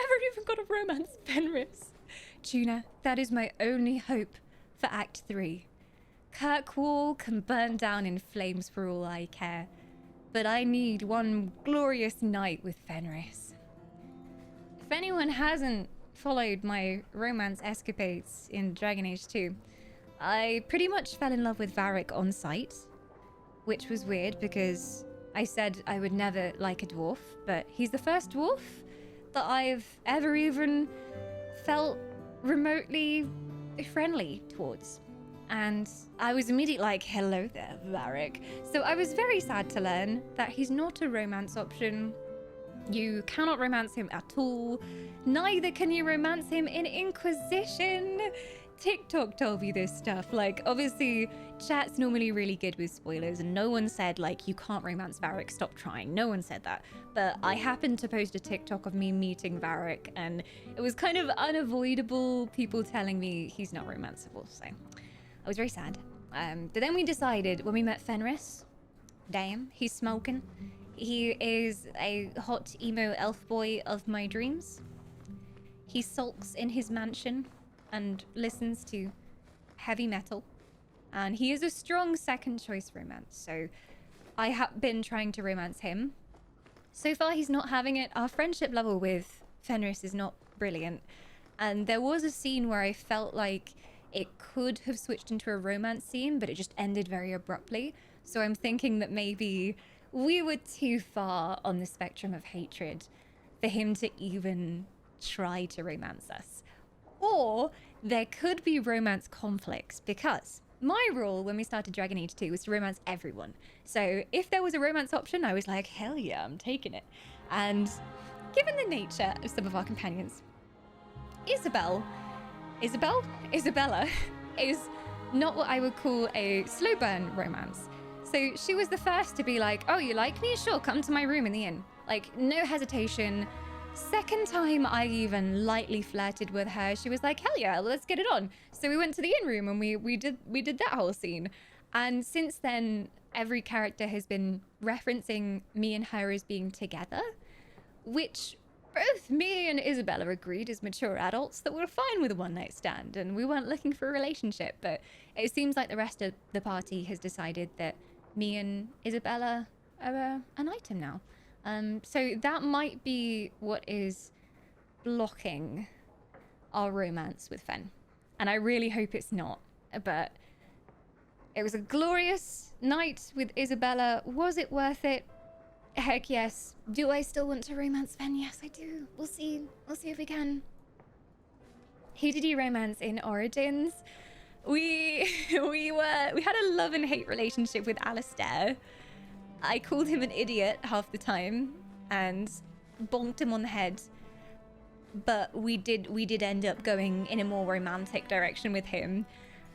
never even got a romance Fenris. Tuna, that is my only hope for Act 3. Kirkwall can burn down in flames for all I care, but I need one glorious night with Fenris. If anyone hasn't followed my romance escapades in Dragon Age 2, I pretty much fell in love with Varric on sight, which was weird because I said I would never like a dwarf, but he's the first dwarf that I've ever even felt remotely friendly towards. And I was immediately like, hello there, Varric. So I was very sad to learn that he's not a romance option. You cannot romance him at all. Neither can you romance him in Inquisition. TikTok told me this stuff. Like, obviously, chat's normally really good with spoilers, and no one said, like, you can't romance Varric, stop trying. No one said that. But I happened to post a TikTok of me meeting Varric, and it was kind of unavoidable people telling me he's not romanceable, so I was very sad. But then we decided, when we met Fenris, damn, he's smoking. He is a hot emo elf boy of my dreams. He sulks in his mansion and listens to heavy metal. And he is a strong second choice romance, so I have been trying to romance him. So far, he's not having it. Our friendship level with Fenris is not brilliant. And there was a scene where I felt like it could have switched into a romance scene, but it just ended very abruptly. So I'm thinking that maybe we were too far on the spectrum of hatred for him to even try to romance us. Or there could be romance conflicts, because my rule when we started Dragon Age 2 was to romance everyone. So if there was a romance option, I was like, hell yeah, I'm taking it. And given the nature of some of our companions, Isabella is not what I would call a slow burn romance. So she was the first to be like, oh, you like me? Sure, come to my room in the inn. Like, no hesitation. Second time I even lightly flirted with her, she was like, hell yeah, let's get it on. So we went to the inn room and we did that whole scene. And since then, every character has been referencing me and her as being together, which both me and Isabella agreed as mature adults that we're fine with a one-night stand and we weren't looking for a relationship. But it seems like the rest of the party has decided that me and Isabella are an item now. So that might be what is blocking our romance with Fen. And I really hope it's not. But it was a glorious night with Isabella. Was it worth it? Heck yes. Do I still want to romance Fen? Yes, I do. We'll see. We'll see if we can. Who did you romance in Origins? We had a love and hate relationship with Alistair. I called him an idiot half the time and bonked him on the head. But we did end up going in a more romantic direction with him.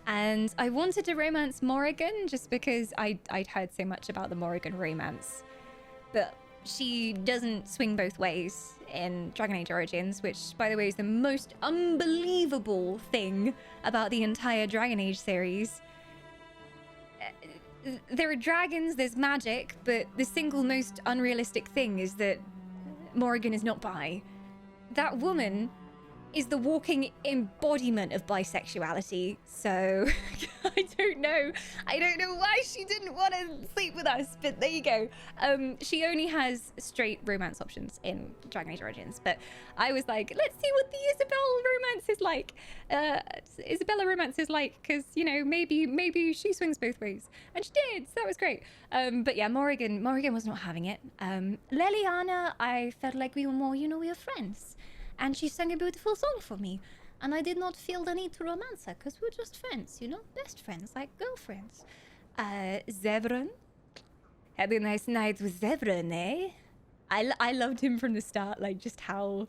And I wanted to romance Morrigan just because I'd heard so much about the Morrigan romance. But she doesn't swing both ways in Dragon Age Origins, which, by the way, is the most unbelievable thing about the entire Dragon Age series. There are dragons, there's magic, but the single most unrealistic thing is that Morrigan is not bi. That woman is the walking embodiment of bisexuality, so I don't know why she didn't want to sleep with us, but there you go. She only has straight romance options in Dragon Age Origins, but I was like, let's see what the Isabella romance is like, because, you know, maybe she swings both ways, and she did, so that was great. But yeah, Morrigan was not having it. Leliana, I felt like we were more, you know, we were friends. And she sang a beautiful song for me. And I did not feel the need to romance her, because we're just friends, you know? Best friends, like girlfriends. Zevran? Had a nice night with Zevran, eh? I loved him from the start, like just how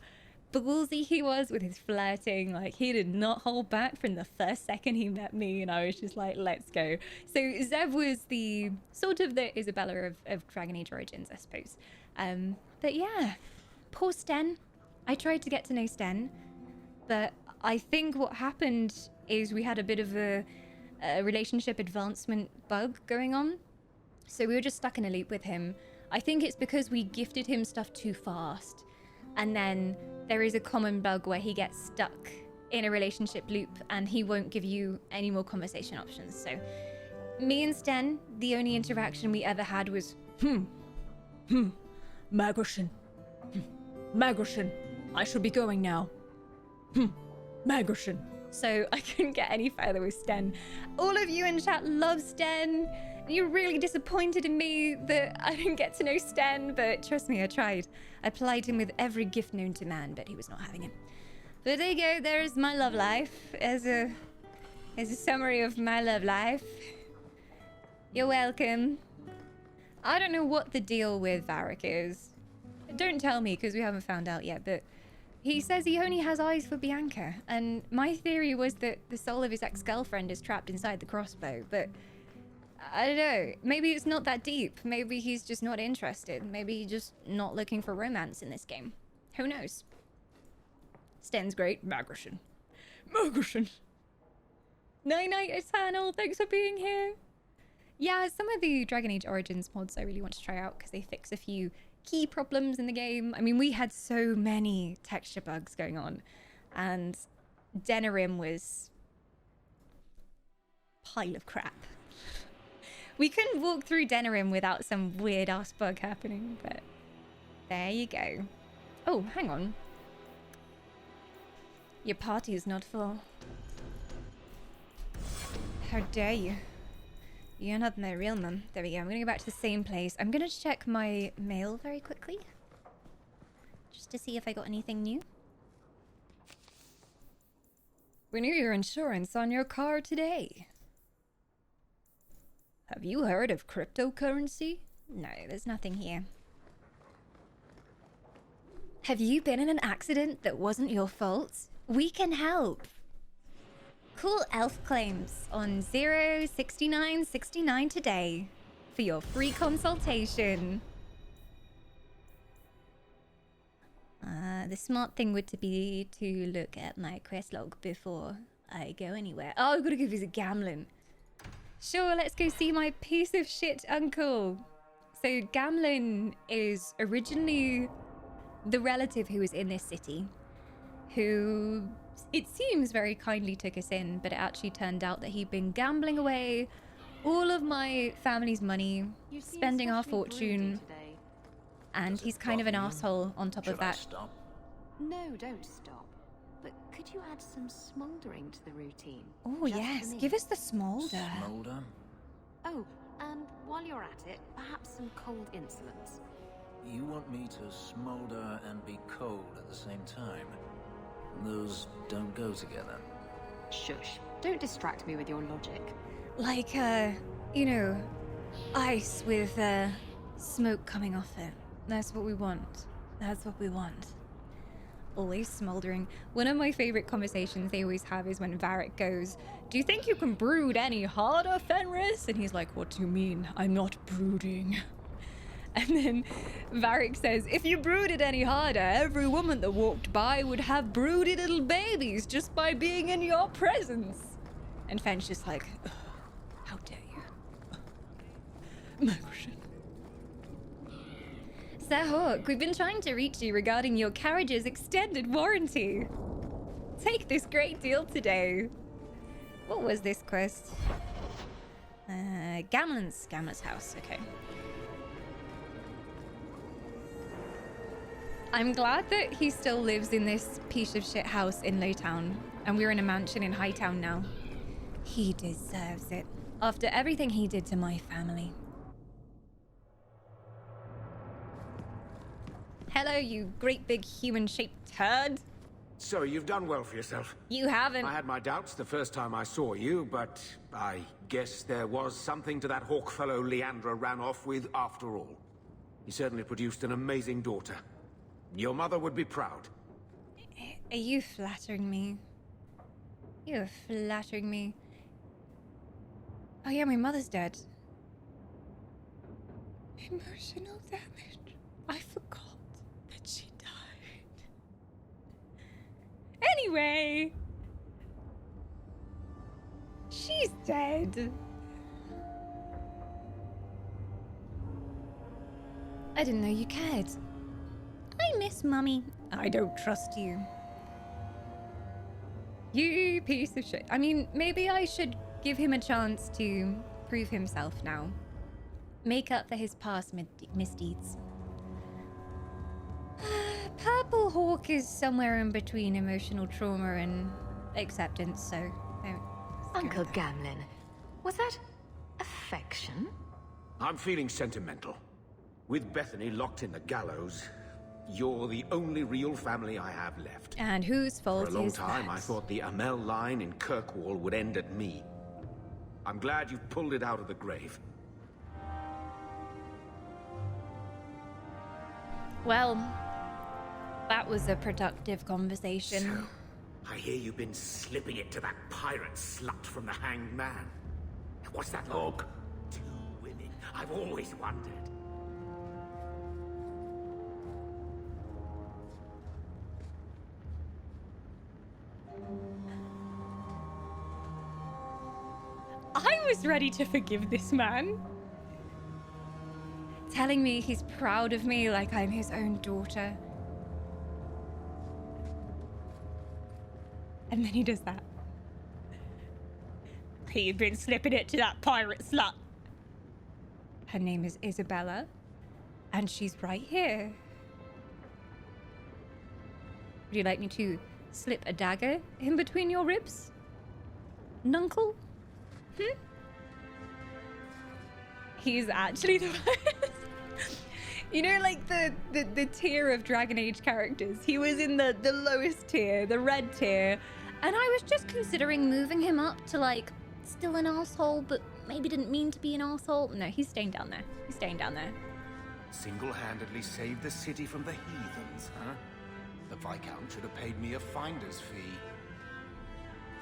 ballsy he was with his flirting. Like, he did not hold back from the first second he met me, and I was just like, let's go. So Zev was the sort of the Isabella of Dragon Age Origins, I suppose. But yeah, poor Sten. I tried to get to know Sten, but I think what happened is we had a bit of a relationship advancement bug going on. So we were just stuck in a loop with him. I think it's because we gifted him stuff too fast. And then there is a common bug where he gets stuck in a relationship loop and he won't give you any more conversation options. So me and Sten, the only interaction we ever had was, Magroshin. Magroshin. I should be going now. Magroshin. So I couldn't get any further with Sten. All of you in chat love Sten. You're really disappointed in me that I didn't get to know Sten, but trust me, I tried. I plied him with every gift known to man, but he was not having it. But there you go, there's my love life as a summary of my love life. You're welcome. I don't know what the deal with Varric is. Don't tell me, because we haven't found out yet, but he says he only has eyes for Bianca, and my theory was that the soul of his ex-girlfriend is trapped inside the crossbow, but I don't know. Maybe it's not that deep. Maybe he's just not interested. Maybe he's just not looking for romance in this game. Who knows? Sten's great. Magroshin. Magroshin. Night-night, Eternal. Thanks for being here. Yeah, some of the Dragon Age Origins mods I really want to try out because they fix a few key problems in the game. I mean, we had so many texture bugs going on, and Denerim was pile of crap. We couldn't walk through Denerim without some weird-ass bug happening, but there you go. Oh, hang on. Your party is not full. How dare you? You're not my real mum. There we go. I'm gonna go back to the same place. I'm gonna check my mail very quickly. Just to see if I got anything new. Renew your insurance on your car today. Have you heard of cryptocurrency? No, there's nothing here. Have you been in an accident that wasn't your fault? We can help. Cool elf claims on 06969 today for your free consultation. The smart thing would be to look at my quest log before I go anywhere. Oh, I've got to go visit Gamlen. Sure, let's go see my piece of shit uncle. So Gamlen is originally the relative who was in this city, who it seems very kindly took us in, but it actually turned out that he'd been gambling away all of my family's money, spending our fortune, and he's kind of an asshole on top of that. Stop? No, don't stop. But could you add some smouldering to the routine? Oh Just yes, for me? give us the smolder. Smolder? Oh, and while you're at it, perhaps some cold insolence. You want me to smolder and be cold at the same time? Those don't go together. Shush. Don't distract me with your logic. Like, you know, ice with, smoke coming off it. That's what we want. That's what we want. Always smoldering. One of my favorite conversations they always have is when Varric goes, "Do you think you can brood any harder, Fenris?" And he's like, "What do you mean? I'm not brooding." And then Varric says, "If you brooded any harder, every woman that walked by would have broody little babies just by being in your presence." And Fen's just like, "Ugh, how dare you?" Sir Hawk, we've been trying to reach you regarding your carriage's extended warranty. Take this great deal today. What was this quest? Gamlen's house, okay. I'm glad that he still lives in this piece of shit house in Lowtown, and we're in a mansion in Hightown now. He deserves it, after everything he did to my family. Hello, you great big human-shaped turd. So you've done well for yourself. You haven't. I had my doubts the first time I saw you, but I guess there was something to that hawk fellow Leandra ran off with after all. He certainly produced an amazing daughter. Your mother would be proud. Are you flattering me? You're flattering me. Oh yeah, my mother's dead. Emotional damage. I forgot that she died. Anyway. She's dead. I didn't know you cared. I miss Mummy. I don't trust you. You piece of shit. I mean, maybe I should give him a chance to prove himself now. Make up for his past misdeeds. Purple Hawk is somewhere in between emotional trauma and acceptance, so... let's go Uncle with that. Gamlin, was that affection? I'm feeling sentimental. With Bethany locked in the gallows, you're the only real family I have left. And whose fault For a long is time, that? I thought the Amel line in Kirkwall would end at me. I'm glad you've pulled it out of the grave. Well, that was a productive conversation. So, I hear you've been slipping it to that pirate slut from the Hanged Man. What's that like? 2 women. I've always wondered. I was ready to forgive this man. Telling me he's proud of me like I'm his own daughter. And then he does that. You've been slipping it to that pirate slut. Her name is Isabella, and she's right here. Would you like me to slip a dagger in between your ribs? Nuncle? He's actually the worst. You know, like the tier of Dragon Age characters. He was in the lowest tier, the red tier. And I was just considering moving him up to, like, still an asshole, but maybe didn't mean to be an asshole. No, he's staying down there. He's staying down there. Single-handedly saved the city from the heathens, huh? The Viscount should have paid me a finder's fee.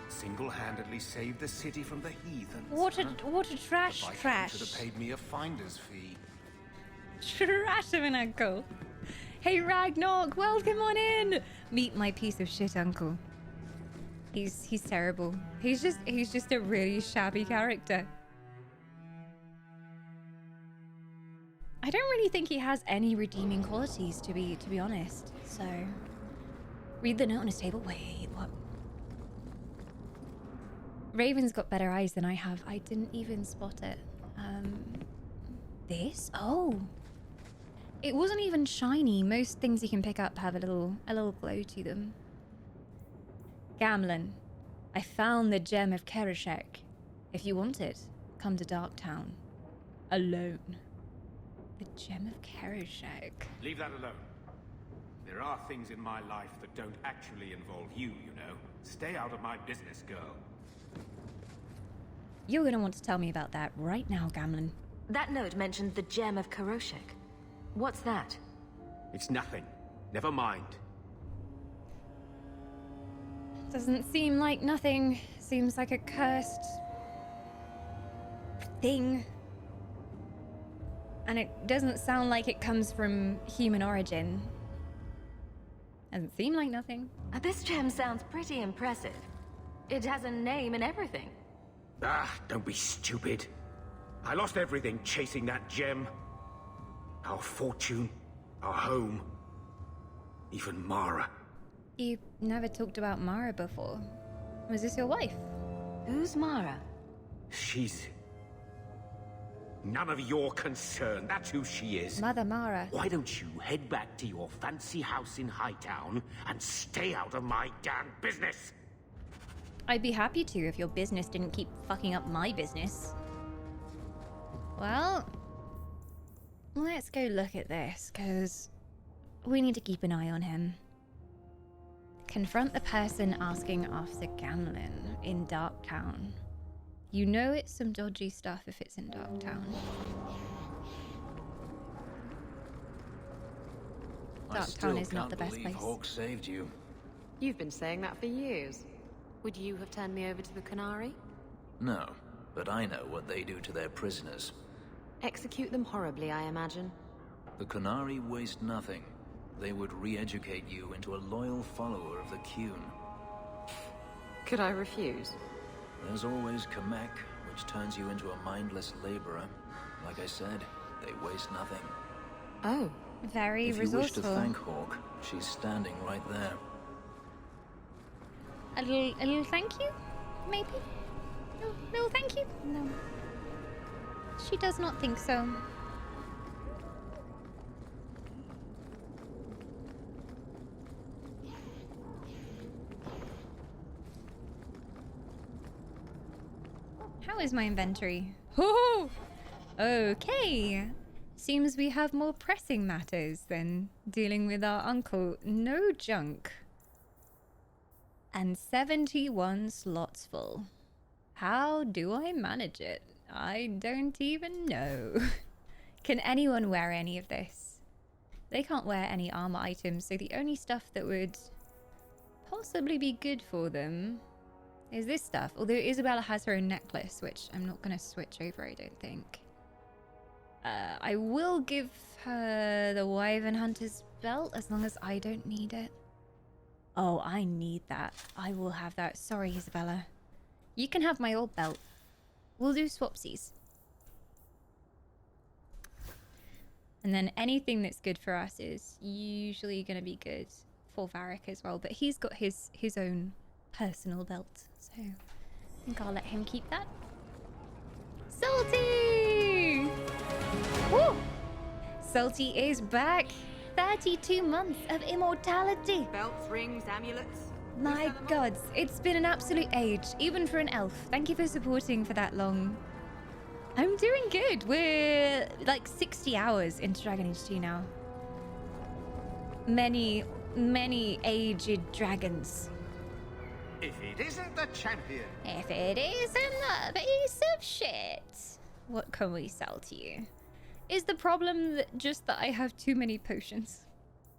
Single-handedly saved the city from the heathens. What a The trash Viscount trash. should have paid me a finder's fee. Trash of an uncle. Hey Ragnarok, welcome on in. Meet my piece of shit uncle. He's terrible. He's just a really shabby character. I don't really think he has any redeeming qualities, to be honest. So, read the note on his table. Wait, what? Raven's got better eyes than I have. I didn't even spot it. This? Oh. It wasn't even shiny. Most things you can pick up have a little glow to them. Gamlin, I found the gem of Kereshek. If you want it, come to Darktown. Alone. The gem of Kereshek. Leave that alone. There are things in my life that don't actually involve you, you know. Stay out of my business, girl. You're gonna want to tell me about that right now, Gamlin. That note mentioned the gem of Karoshek. What's that? It's nothing. Never mind. Doesn't seem like nothing. Seems like a cursed thing. And it doesn't sound like it comes from human origin. Doesn't seem like nothing. This gem sounds pretty impressive. It has a name and everything. Ah, don't be stupid. I lost everything chasing that gem. Our fortune, our home, even Mara. You never talked about Mara before. Was this your wife? Who's Mara? She's none of your concern. That's who she is. Mother Mara. Why don't you head back to your fancy house in Hightown and stay out of my damn business? I'd be happy to if your business didn't keep fucking up my business. Well, let's go look at this, because we need to keep an eye on him. Confront the person asking after Gamlin in Darktown. You know it's some dodgy stuff if it's in Darktown. Darktown is not the best place. Hawk saved you. You've been saying that for years. Would you have turned me over to the Qunari? No, but I know what they do to their prisoners. Execute them horribly, I imagine. The Qunari waste nothing. They would re-educate you into a loyal follower of the Qun. Could I refuse? There's always Kamek, which turns you into a mindless laborer. Like I said, they waste nothing. Oh, Very If you wish to resourceful. thank Hawk, she's standing right there. A little thank you? Maybe? Little thank you? No. She does not think so. How is my inventory? Oh, okay. Seems we have more pressing matters than dealing with our uncle. No junk. And 71 slots full. How do I manage it? I don't even know. Can anyone wear any of this? They can't wear any armor items, so the only stuff that would possibly be good for them is this stuff. Although Isabella has her own necklace, which I'm not going to switch over, I don't think. I will give her the Wyvern Hunter's belt as long as I don't need it. Oh, I need that. I will have that. Sorry, Isabella. You can have my old belt. We'll do swapsies. And then anything that's good for us is usually going to be good for Varric as well. But he's got his own personal belt. So I think I'll let him keep that. Salty! Woo! Salty is back. 32 months of immortality. Belts, rings, amulets. My gods, it's been an absolute age, even for an elf. Thank you for supporting for that long. I'm doing good. We're like 60 hours into Dragon Age 2 now. Many aged dragons. If it isn't the champion. If it isn't a piece of shit, what can we sell to you? Is the problem just that I have too many potions?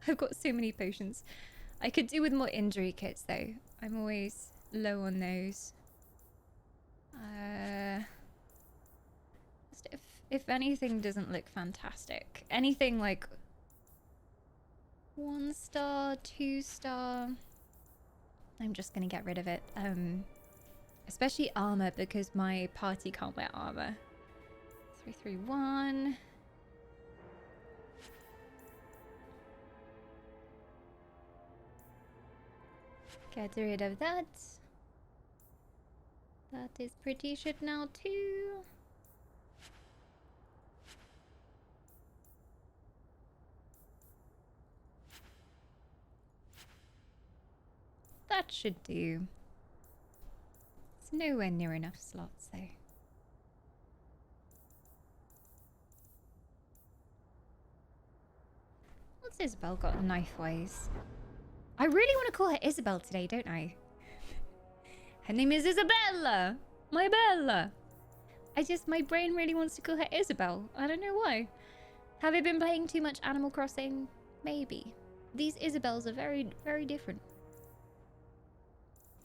I've got so many potions. I could do with more injury kits though. I'm always low on those. Just if anything doesn't look fantastic, anything like 1 star, 2 star, I'm just gonna get rid of it. Especially armor, because my party can't wear armor. 331. Get rid of that. That is pretty shit now too. That should do. It's nowhere near enough slots though. What's Isabel got knife-wise? I really want to call her Isabel today, don't I? Her name is Isabella! My Bella! My brain really wants to call her Isabel. I don't know why. Have I been playing too much Animal Crossing? Maybe. These Isabels are very, very different.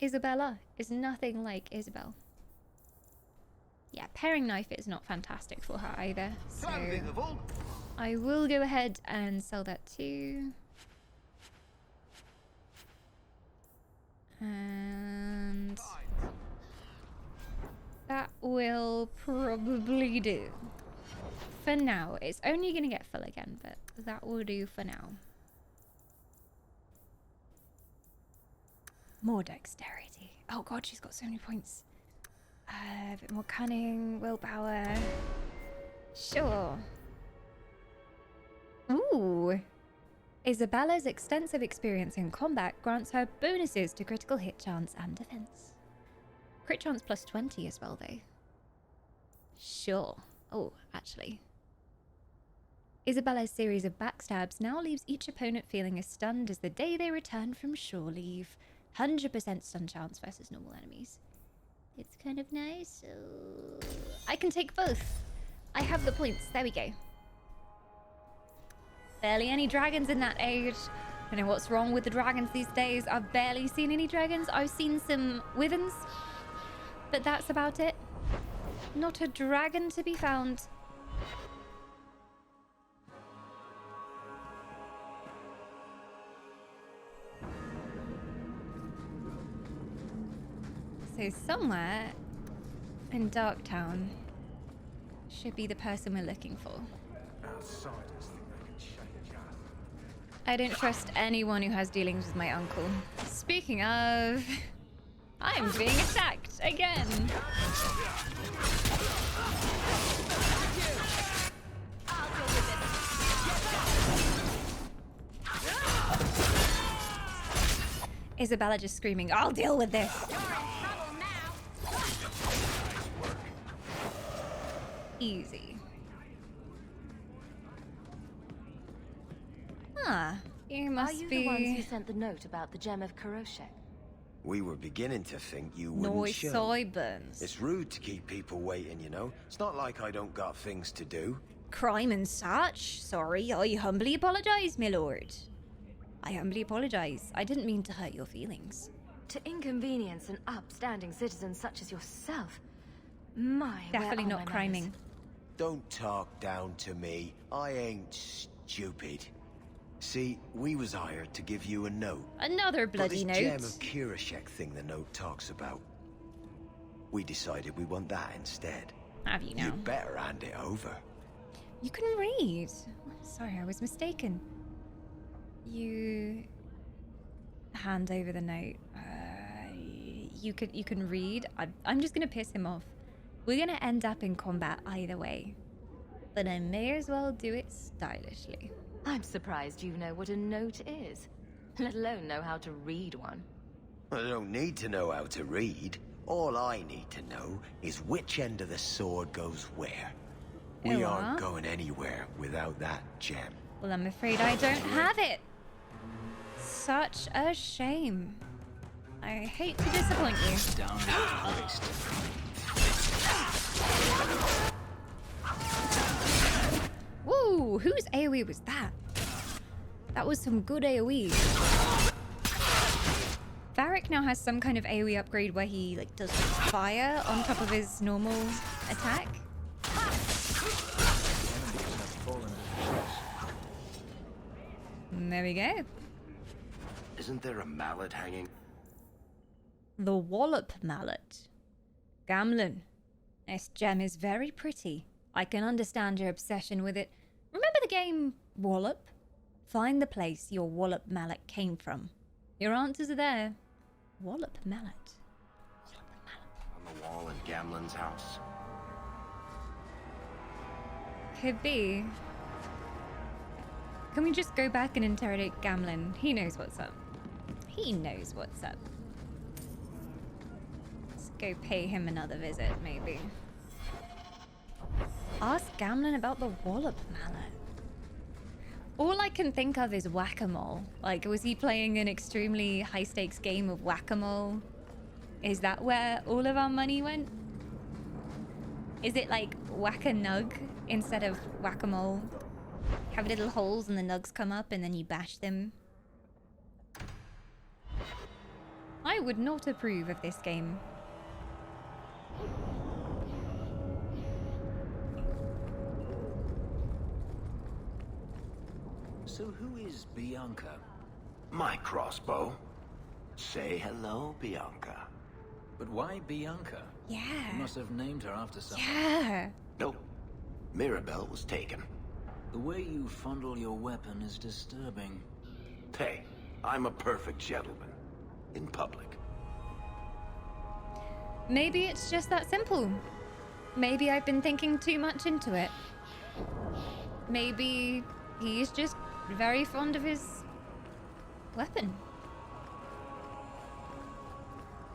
Isabella is nothing like Isabel. Yeah, paring knife is not fantastic for her either. So I will go ahead and sell that too. And that will probably do. For now. It's only going to get full again, but that will do for now. More dexterity. Oh god, she's got so many points. A bit more cunning, willpower. Sure. Ooh. Isabella's extensive experience in combat grants her bonuses to critical hit chance and defense. Crit chance plus 20 as well, though. Sure. Oh, actually. Isabella's series of backstabs now leaves each opponent feeling as stunned as the day they return from shore leave. 100% stun chance versus normal enemies. It's kind of nice. So I can take both. I have the points. There we go. Barely any dragons in that age. I don't know what's wrong with the dragons these days. I've barely seen any dragons. I've seen some wyverns, but that's about it. Not a dragon to be found. So somewhere in Darktown should be the person we're looking for. Outsiders think they can change us. I don't trust anyone who has dealings with my uncle. Speaking of, I'm being attacked again. Isabella just screaming, I'll deal with this. Easy. Ah, you must Are you be... the ones who sent the note about the gem of Kuroshek? We were beginning to think you wouldn't Noise show. sideburns. It's rude to keep people waiting, you know? It's not like I don't got things to do. Crime and such? Sorry, I humbly apologize, my lord. I humbly apologize. I didn't mean to hurt your feelings. To inconvenience an upstanding citizen such as yourself. My, Definitely where are not my criming. manners? Don't talk down to me. I ain't stupid. See, we was hired to give you a note. Another But bloody this note. gem of Kuroshek thing the note talks about. We decided we want that instead. Have you now? You'd better hand it over. You can read. Sorry, I was mistaken. You hand over the note. You can read. I'm just gonna piss him off. We're gonna end up in combat either way, but I may as well do it stylishly. I'm surprised you know what a note is, let alone know how to read one. I don't need to know how to read. All I need to know is which end of the sword goes where. We Oh, aren't huh? going anywhere without that gem. Well, I'm afraid I don't have it. Such a shame. I hate to disappoint you. Down to waste. Woo! Whose AoE was that? That was some good AoE. Varric now has some kind of AoE upgrade where he like does fire on top of his normal attack. And there we go. Isn't there a mallet hanging? The Wallop Mallet. Gamlen, this gem is very pretty. I can understand your obsession with it. Remember the game Wallop? Find the place your Wallop Mallet came from. Your answers are there. Wallop Mallet. On the wall in Gamlen's house. Could be. Can we just go back and interrogate Gamlen? He knows what's up. He knows what's up. Let's go pay him another visit, maybe. Ask Gamlen about the Wallop Mallet. All I can think of is Whack-A-Mole. Like, was he playing an extremely high-stakes game of Whack-A-Mole? Is that where all of our money went? Is it like Whack-A-Nug instead of Whack-A-Mole? Have little holes and the nugs come up and then you bash them? I would not approve of this game. So who is Bianca? My crossbow. Say hello, Bianca. But why Bianca? Yeah. You must have named her after someone. Yeah. Nope. Mirabelle was taken. The way you fondle your weapon is disturbing. Hey, I'm a perfect gentleman. In public. Maybe it's just that simple. Maybe I've been thinking too much into it. Maybe he's just very fond of his weapon.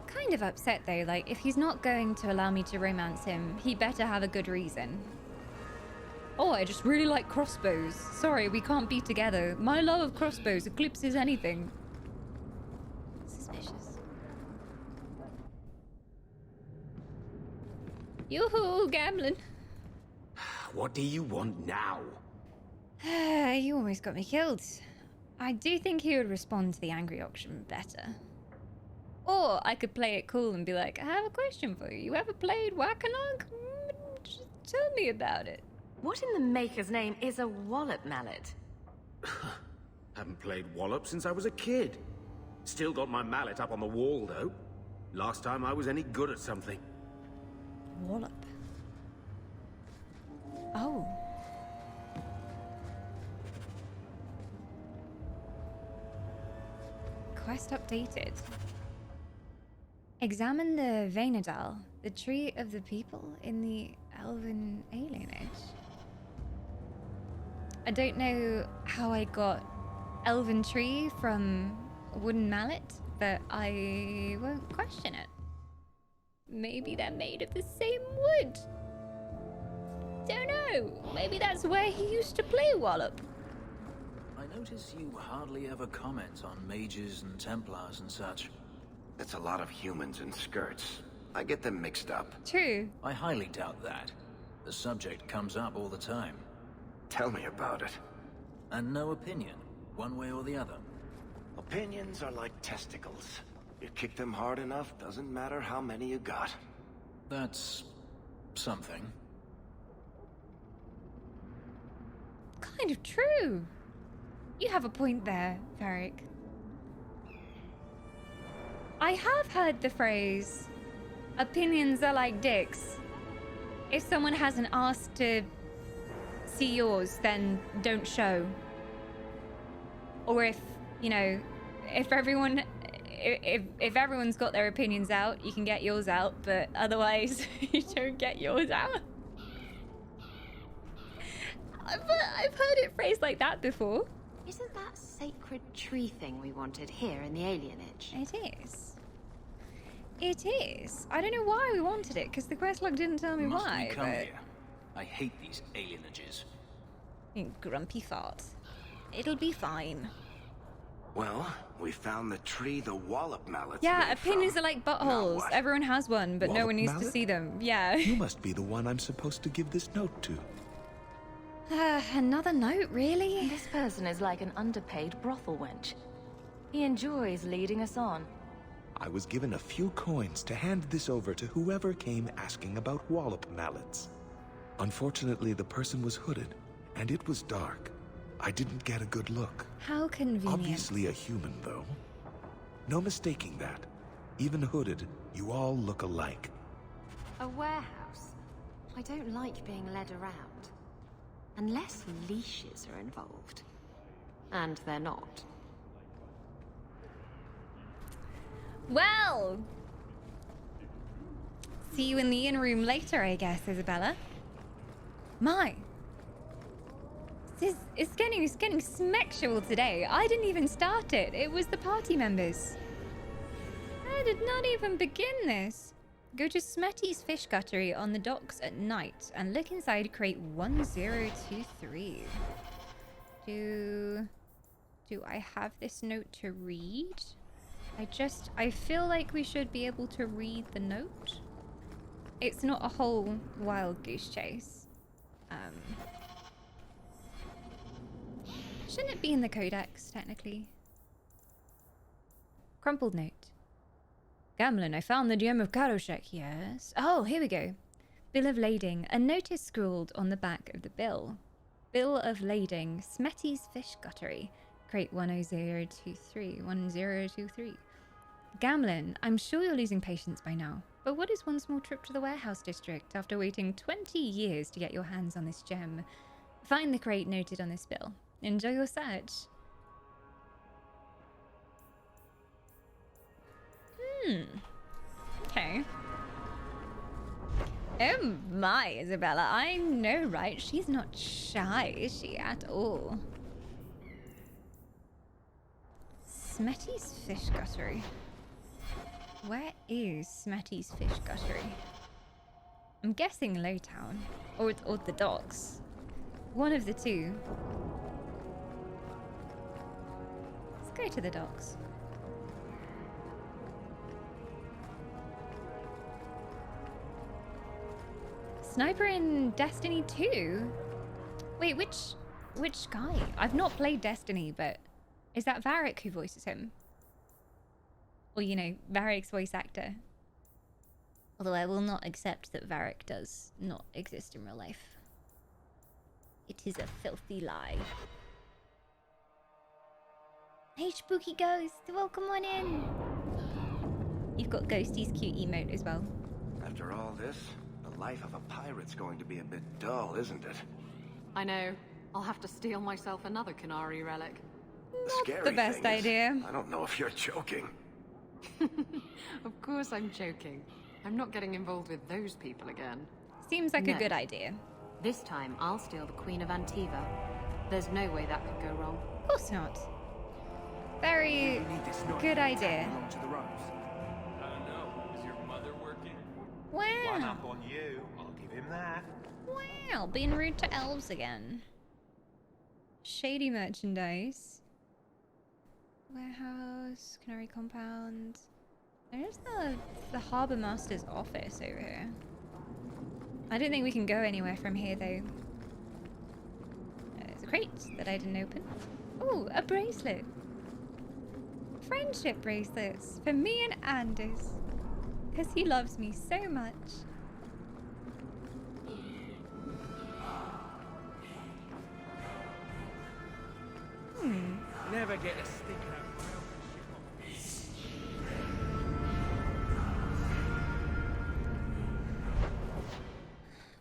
Kind of upset though, like if he's not going to allow me to romance him, he better have a good reason. Oh, I just really like crossbows. Sorry, we can't be together. My love of crossbows eclipses anything. Suspicious. Yoo-hoo, Gamlen. What do you want now? You almost got me killed. I do think he would respond to the angry auction better. Or I could play it cool and be like, I have a question for you. You ever played Whack-A-Nog? Just tell me about it. What in the maker's name is a Wallop Mallet? Haven't played Wallop since I was a kid. Still got my mallet up on the wall, though. Last time I was any good at something. Wallop. Oh. quest updated. Examine the Vaynadal, the tree of the people in the Elven alienage. I don't know how I got Elven tree from wooden mallet, but I won't question it. Maybe they're made of the same wood. Don't know. Maybe that's where he used to play Wallop. I notice you hardly ever comment on mages and Templars and such. It's a lot of humans in skirts. I get them mixed up. True. I highly doubt that. The subject comes up all the time. Tell me about it. And no opinion, one way or the other. Opinions are like testicles. You kick them hard enough, doesn't matter how many you got. That's something. Kind of true. You have a point there, Varric. I have heard the phrase, opinions are like dicks. If someone hasn't asked to see yours, then don't show. Or if, you know, if everyone's got their opinions out, you can get yours out, but otherwise you don't get yours out. I've heard it phrased like that before. Isn't that sacred tree thing we wanted here in the alienage? It is. It is. I don't know why we wanted it, because the questlog didn't tell me Must why. we come but... here? I hate these alienages. You grumpy fart. It'll be fine. Well, we found the tree the Wallop mallets Yeah, made opinions from. are like Now buttholes. what? Everyone has one, but no Wallop one needs to mallet? see them. Yeah. You must be the one I'm supposed to give this note to. Another note, really? This person is like an underpaid brothel wench. He enjoys leading us on. I was given a few coins to hand this over to whoever came asking about Wallop mallets. Unfortunately, the person was hooded, and it was dark. I didn't get a good look. How convenient. Obviously a human, though. No mistaking that. Even hooded, you all look alike. A warehouse? I don't like being led around. Unless leashes are involved. And they're not. Well, see you in the inn room later, I guess, Isabella. My, it's getting sexual today. I didn't even start it. It was the party members. I did not even begin this. Go to Smetty's Fish Guttery on the docks at night and look inside crate 1023. Do I have this note to read? I feel like we should be able to read the note. It's not a whole wild goose chase. Shouldn't it be in the codex, technically? Crumpled note. Gamlen, I found the gem of Karoshek, yes. Oh, here we go. Bill of lading. A notice scrawled on the back of the bill. Bill of lading. Smetty's Fish Guttery. Crate 1023. Gamlen, I'm sure you're losing patience by now, but what is one small trip to the warehouse district after waiting 20 years to get your hands on this gem? Find the crate noted on this bill. Enjoy your search. Okay. Oh my, Isabella, I know, right? She's not shy, is she, at all? Smetty's Fish Guttery. Where is Smetty's Fish Guttery? I'm guessing Lowtown. Or the docks. One of the two. Let's go to the docks. Sniper in Destiny 2? Wait, which guy? I've not played Destiny, but is that Varric who voices him? Or, you know, Varric's voice actor. Although I will not accept that Varric does not exist in real life. It is a filthy lie. Hey, Spooky Ghost, welcome on in. You've got Ghosty's cute emote as well. After all this, the life of a pirate's going to be a bit dull, isn't it? I know. I'll have to steal myself another Canary relic. scary the best thing is, idea. I don't know if you're joking. Of course I'm joking. I'm not getting involved with those people again. Seems like a No. good idea. This time, I'll steal the Queen of Antiva. There's no way that could go wrong. Of course not. Very good idea. One Wow. up on you, I'll give him that. Wow, being rude to elves again. Shady merchandise. Warehouse, Canary Compound. There's the Harbour Master's office over here. I don't think we can go anywhere from here though. There's a crate that I didn't open. Oh, a bracelet. Friendship bracelets for me and Anders. Because he loves me so much. Never get a sticker.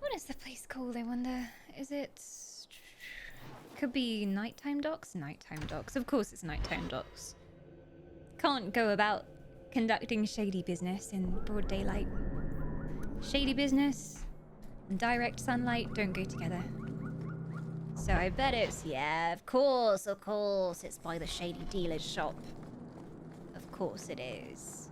What is the place called, I wonder? Is it... Could be nighttime docks? Nighttime docks. Of course it's nighttime docks. Can't go about conducting shady business in broad daylight. Shady business and direct sunlight don't go together. So I bet it's... Yeah, of course, it's by the shady dealer's shop. Of course it is.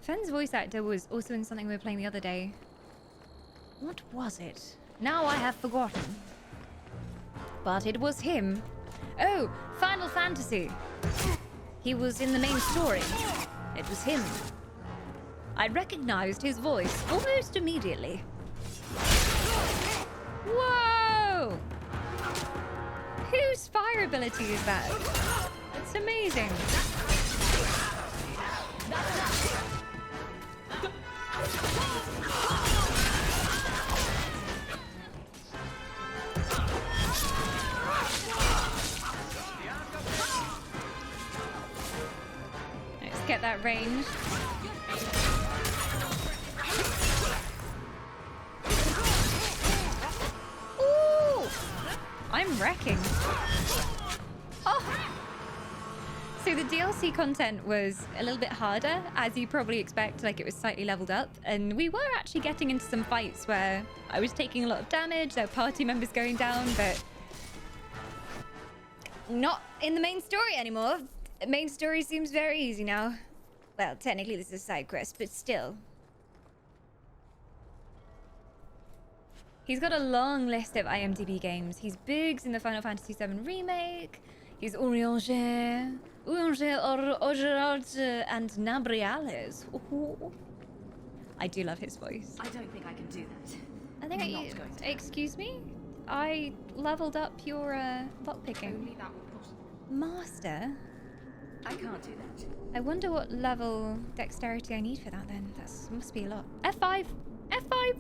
Fenn's voice actor was also in something we were playing the other day. What was it? Now I have forgotten. But it was him. Oh, Final Fantasy. He was in the main story. It was him. I recognized his voice almost immediately. Whoa! Whose fire ability is that? It's amazing. Let's get that range. Ooh! I'm wrecking. Oh! So the DLC content was a little bit harder, as you probably expect, like it was slightly leveled up. And we were actually getting into some fights where I was taking a lot of damage, there were party members going down, but not in the main story anymore. The main story seems very easy now. Well, technically this is a side quest, but still. He's got a long list of IMDb games. He's Biggs in the Final Fantasy VII Remake. He's Urianger, and Nabriales. Ooh. I do love his voice. I don't think I can do that. I think excuse me? I leveled up your lockpicking. Only that would possible. Master? I can't do that. I wonder what level dexterity I need for that then. That must be a lot. F5! F5!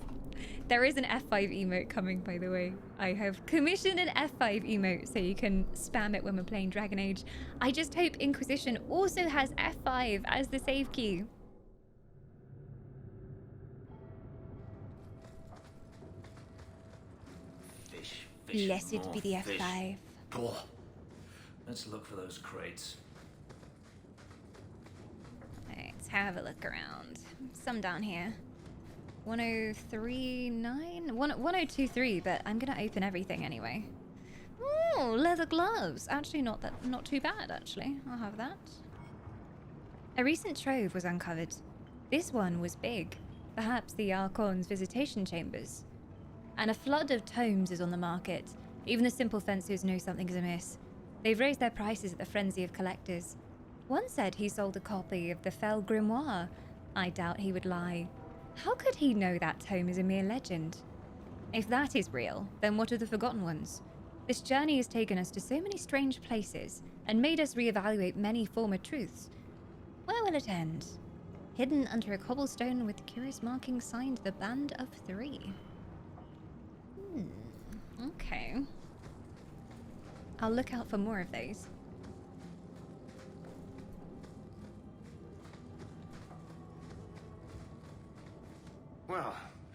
There is an F5 emote coming, by the way. I have commissioned an F5 emote so you can spam it when we're playing Dragon Age. I just hope Inquisition also has F5 as the save key. Fish, Blessed be the fish. F5. Blah. Let's look for those crates. Let's have a look around. Some down here. 1039? 1023, but I'm gonna open everything anyway. Oh, leather gloves. Actually, not too bad, actually. I'll have that. A recent trove was uncovered. This one was big. Perhaps the Archon's visitation chambers. And a flood of tomes is on the market. Even the simple fencers know something is amiss. They've raised their prices at the frenzy of collectors. One said he sold a copy of the Fell Grimoire. I doubt he would lie. How could he know that tome is a mere legend? If that is real, then what are the Forgotten Ones? This journey has taken us to so many strange places and made us reevaluate many former truths. Where will it end? Hidden under a cobblestone with curious markings signed the Band of Three. Okay. I'll look out for more of those.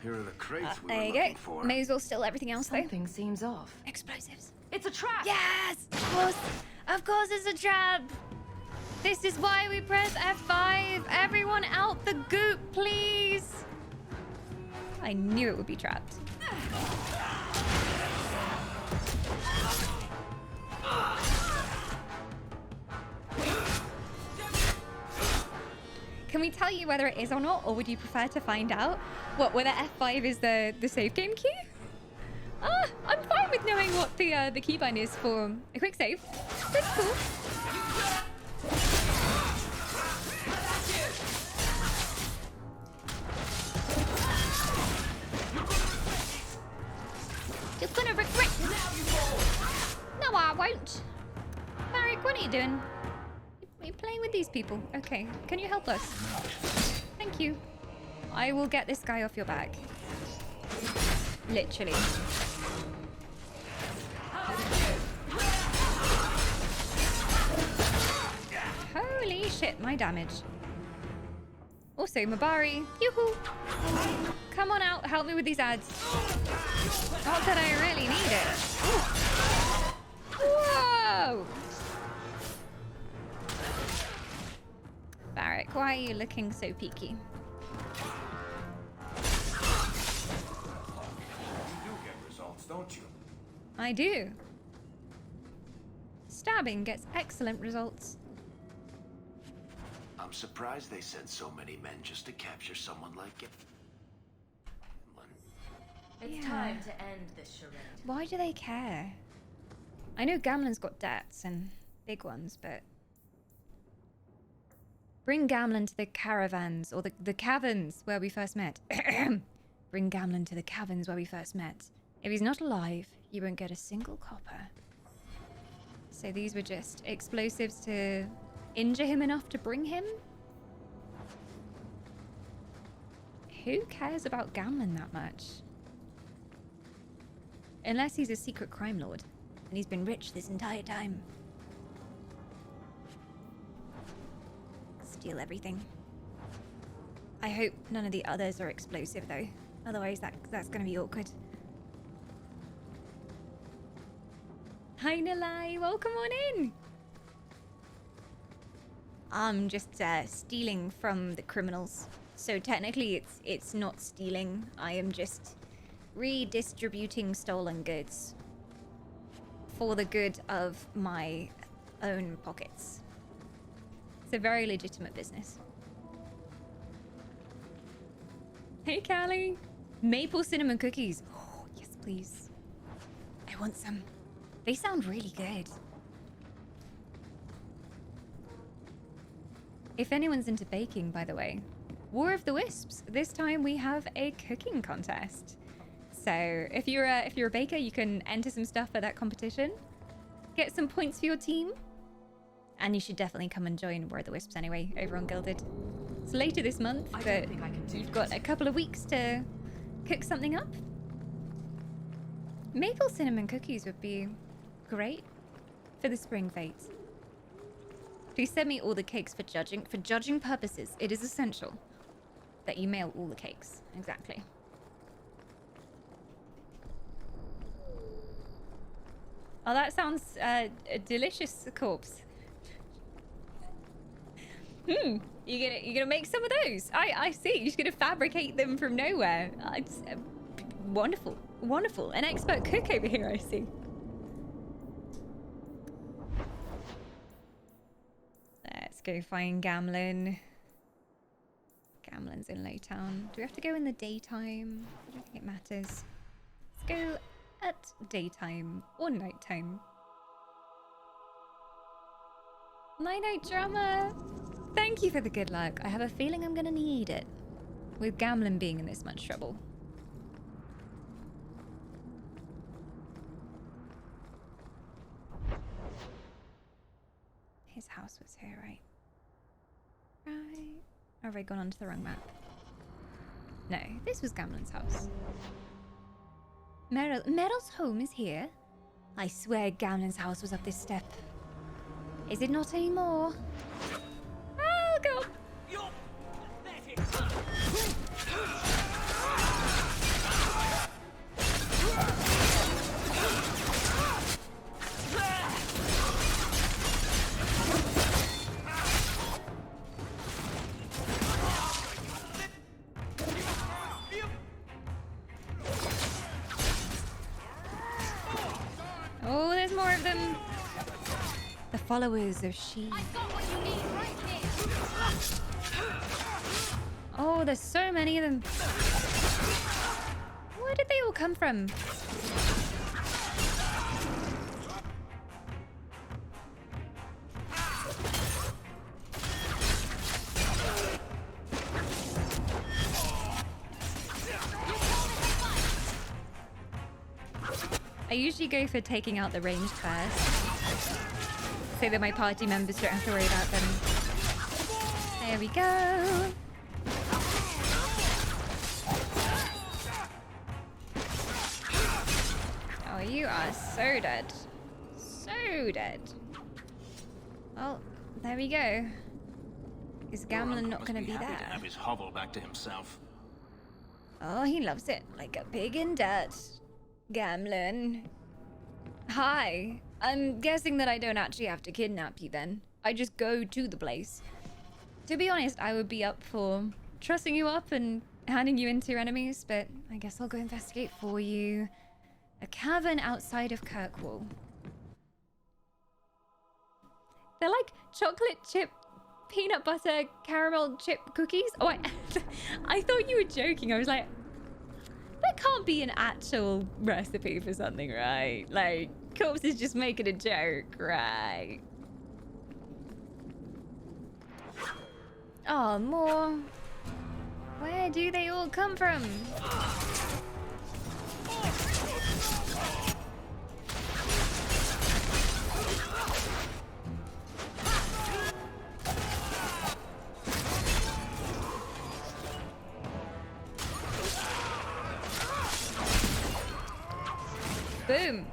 Here are the crates we There were you looking go. for. May as well steal everything else, though. Something seems off. Explosives. It's a trap! Yes! Of course! Of course it's a trap! This is why we press F5! Everyone out the goop, please! I knew it would be trapped. Can we tell you whether it is or not, or would you prefer to find out? What, whether F5 is the save game key? I'm fine with knowing what the keybind is for a quick save. That's cool. You're gonna regret. No, I won't. Marek, what are you doing? You're playing with these people. Okay, can you help us? Thank you. I will get this guy off your back. Literally. Holy shit, my damage. Also, Mabari, yoo-hoo! Come on out, help me with these ads. Not that I really need it. Whoa! Barrack, why are you looking so peaky? You do get results, don't you? I do. Stabbing gets excellent results. I'm surprised they sent so many men just to capture someone like it. It's time to end this charade. Why do they care? I know Gamlen's got debts and big ones, but... Bring Gamlen to the caravans, or the caverns where we first met. Bring Gamlen to the caverns where we first met. If he's not alive, you won't get a single copper. So these were just explosives to injure him enough to bring him? Who cares about Gamlen that much? Unless he's a secret crime lord, and he's been rich this entire time. Steal everything. I hope none of the others are explosive, though. Otherwise, that's gonna be awkward. Hi, Nalai. Welcome on in. I'm just stealing from the criminals. So technically, it's not stealing. I am just redistributing stolen goods for the good of my own pockets. It's a very legitimate business. Hey, Callie. Maple cinnamon cookies. Oh, yes, please. I want some. They sound really good. If anyone's into baking, by the way, War of the Wisps. This time we have a cooking contest. So if you're a baker, you can enter some stuff for that competition, get some points for your team, and you should definitely come and join War of the Wisps anyway over on Gilded. It's later this month, but you've got a couple of weeks to cook something up. Maple cinnamon cookies would be great for the spring fete. Please send me all the cakes for judging. For judging purposes, it is essential that you mail all the cakes. Exactly. Oh, that sounds a delicious corpse. You're gonna make some of those. I see. You're just gonna fabricate them from nowhere. It's wonderful, wonderful. An expert cook over here, I see. Let's go find Gamlen. Gamlen's in Lowtown. Do we have to go in the daytime? I don't think it matters. Let's go at daytime or nighttime. Night-night drama! Thank you for the good luck. I have a feeling I'm gonna need it, with Gamlen being in this much trouble. His house was here, right? Right. Or have I gone onto the wrong map? No, this was Gamlen's house. Meryl's home is here? I swear Gamlen's house was up this step. Is it not anymore? Oh, God! more of them. The followers of She. Oh, there's so many of them. Where did they all come from? I usually go for taking out the ranged first, so that my party members don't have to worry about them. There we go. Oh, you are so dead. So dead. Well, there we go. Is Gamlen not going to be happy there? to have his hovel back to himself. Oh, he loves it like a pig in dirt. Gamlen. Hi. I'm guessing that I don't actually have to kidnap you then. I just go to the place. To be honest, I would be up for trussing you up and handing you into your enemies, but I guess I'll go investigate for you. A cavern outside of Kirkwall. They're like chocolate chip, peanut butter, caramel chip cookies. Oh, I thought you were joking. I was like, that can't be an actual recipe for something, right? Like, Corpse is just making a joke, right? Oh, more. Where do they all come from? Boom.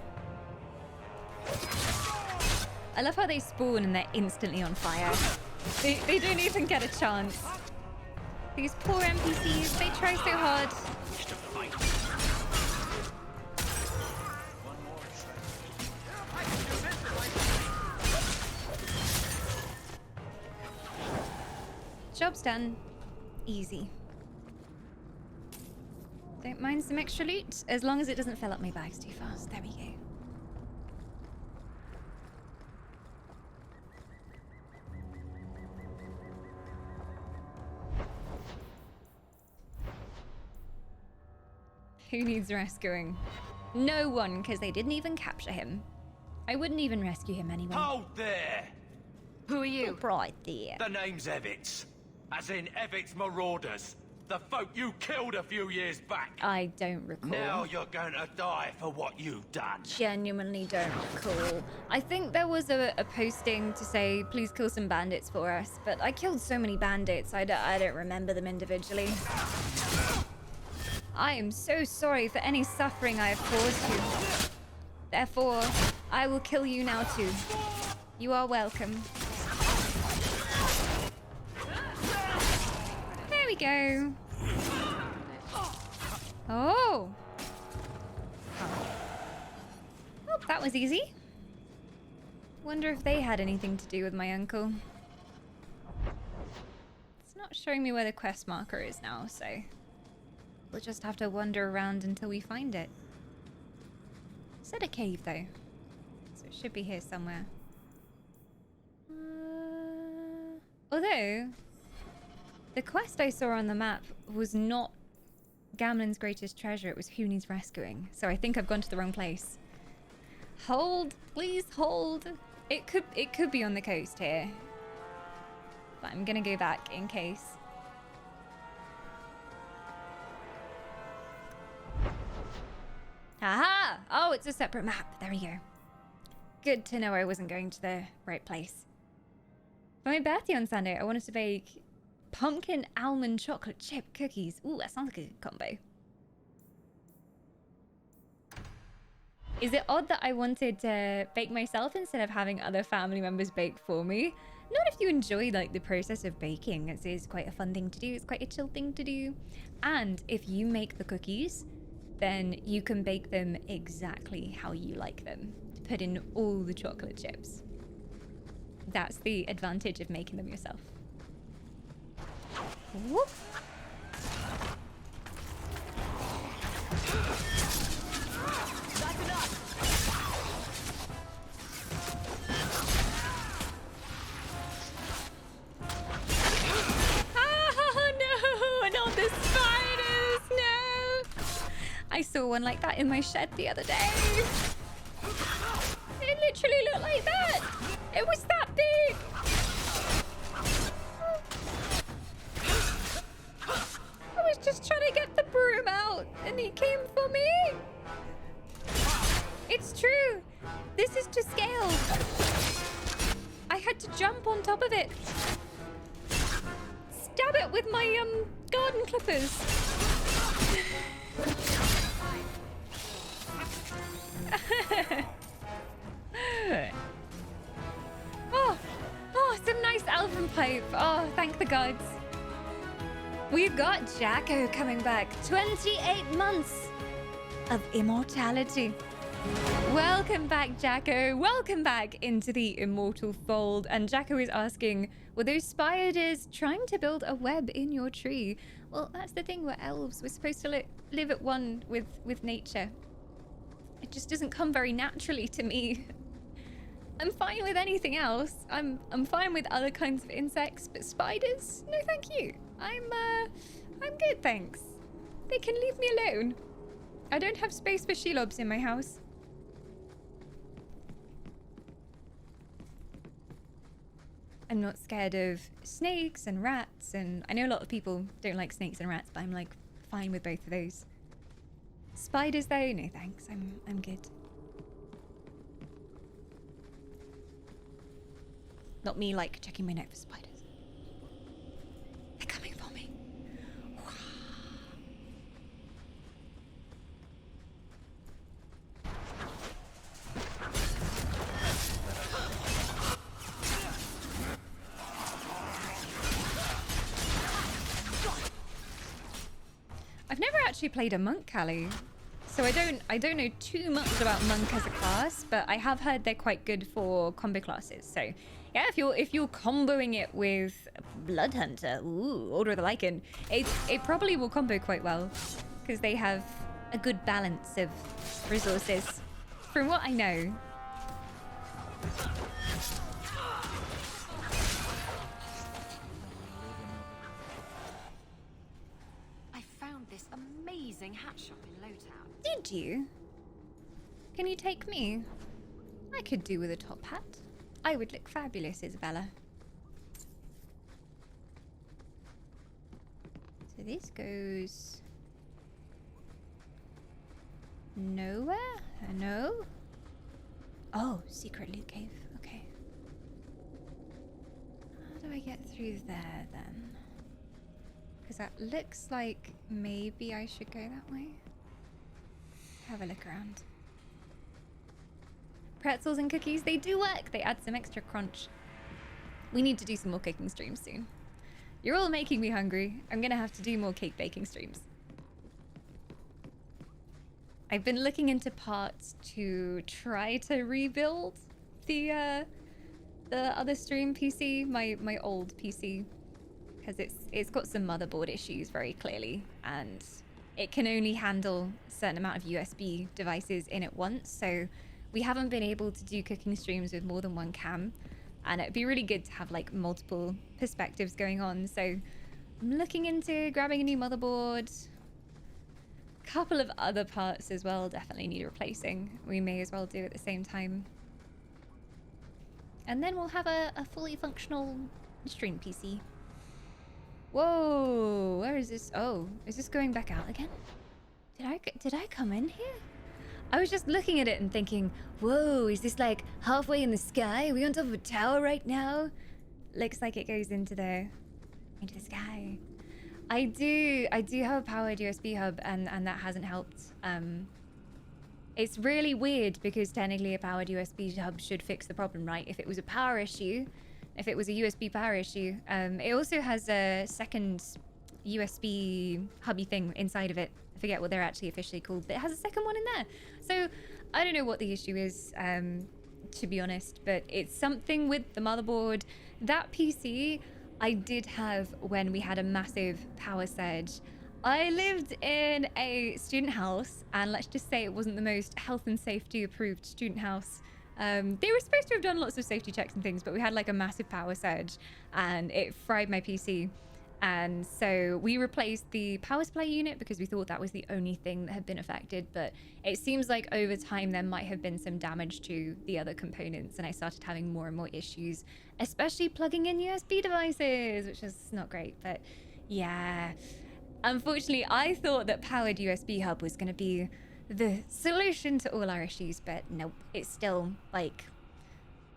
I love how they spawn and they're instantly on fire. They don't even get a chance. These poor NPCs, they try so hard. Job's done. Easy. Don't mind some extra loot, as long as it doesn't fill up my bags too fast. There we go. Who needs rescuing? No one, because they didn't even capture him. I wouldn't even rescue him anyway. Hold there! Who are you? Right there. The name's Evitz. As in Evitz Marauders. The folk you killed a few years back. I don't recall. Now you're going to die for what you've done. Genuinely don't recall. I think there was a posting to say, please kill some bandits for us, but I killed so many bandits, I don't remember them individually. I am so sorry for any suffering I have caused you. Therefore, I will kill you now too. You are welcome. There we go. Oh. Oh, that was easy. Wonder if they had anything to do with my uncle. It's not showing me where the quest marker is now, so we'll just have to wander around until we find it. It's at a cave, though, so it should be here somewhere. Although, the quest I saw on the map was not Gamlen's greatest treasure, it was Who Needs Rescuing. So I think I've gone to the wrong place. Hold, please hold. It could be on the coast here. But I'm gonna go back in case. Aha! Oh, it's a separate map. There we go. Good to know I wasn't going to the right place. For my birthday on Sunday, I wanted to bake pumpkin almond chocolate chip cookies. Ooh, that sounds like a good combo. Is it odd that I wanted to bake myself instead of having other family members bake for me? Not if you enjoy like the process of baking. It is quite a fun thing to do. It's quite a chill thing to do. And if you make the cookies, then you can bake them exactly how you like them. Put in all the chocolate chips. That's the advantage of making them yourself. Whoop. saw one like that in my shed the other day. It literally looked like that. It was that big. I was just trying to get the broom out and he came for me. It's true. This is to scale. I had to jump on top of it. Stab it with my garden clippers. Oh, some nice elven pipe. Oh, thank the gods. We've got Jacko coming back. 28 months of immortality. Welcome back, Jacko. Welcome back into the immortal fold. And Jacko is asking, were those spiders trying to build a web in your tree? Well, that's the thing. We're elves. We're supposed to live at one with nature. It just doesn't come very naturally to me. I'm fine with anything else. I'm fine with other kinds of insects, but spiders? No, thank you. I'm good, thanks. They can leave me alone. I don't have space for Shelobs in my house. I'm not scared of snakes and rats, and I know a lot of people don't like snakes and rats, but I'm like fine with both of those. Spiders though, no thanks. I'm good. Not me like checking my neck for spiders. They're coming for me. I've never actually played a monk, Callie, so I don't know too much about monk as a class, but I have heard they're quite good for combo classes. So yeah, if you're comboing it with Bloodhunter, ooh, Order of the Lycan, it probably will combo quite well because they have a good balance of resources, from what I know. Amazing hat shop in Lowtown. Did you? Can you take me? I could do with a top hat. I would look fabulous, Isabella. So this goes nowhere? No? Oh, secret loot cave. Okay. How do I get through there then? Because that looks like maybe I should go that way. Have a look around. Pretzels and cookies, they do work. They add some extra crunch. We need to do some more cooking streams soon. You're all making me hungry. I'm gonna have to do more cake baking streams. I've been looking into parts to try to rebuild the other stream PC, my old PC. Because it's got some motherboard issues very clearly, and it can only handle a certain amount of USB devices in at once, so we haven't been able to do cooking streams with more than one cam, and it'd be really good to have like multiple perspectives going on. So I'm looking into grabbing a new motherboard. A couple of other parts as well definitely need replacing. We may as well do at the same time, and then we'll have a fully functional stream PC. Whoa, where is this? Oh, is this going back out again? Did I come in here? I was just looking at it and thinking, whoa, is this like halfway in the sky? Are we on top of a tower right now? Looks like it goes into the sky. I do have a powered USB hub, and that hasn't helped. It's really weird because technically a powered USB hub should fix the problem, right? If it was a power issue, if it was a USB power issue. It also has a second USB hubby thing inside of it. I forget what they're actually officially called, but it has a second one in there. So I don't know what the issue is, to be honest, but it's something with the motherboard. That PC I did have when we had a massive power surge. I lived in a student house, and let's just say it wasn't the most health and safety approved student house. They were supposed to have done lots of safety checks and things, but we had like a massive power surge and it fried my PC. And so we replaced the power supply unit because we thought that was the only thing that had been affected. But it seems like over time there might have been some damage to the other components, and I started having more and more issues, especially plugging in USB devices, which is not great. But yeah, unfortunately, I thought that powered USB hub was going to be the solution to all our issues, but nope, it's still like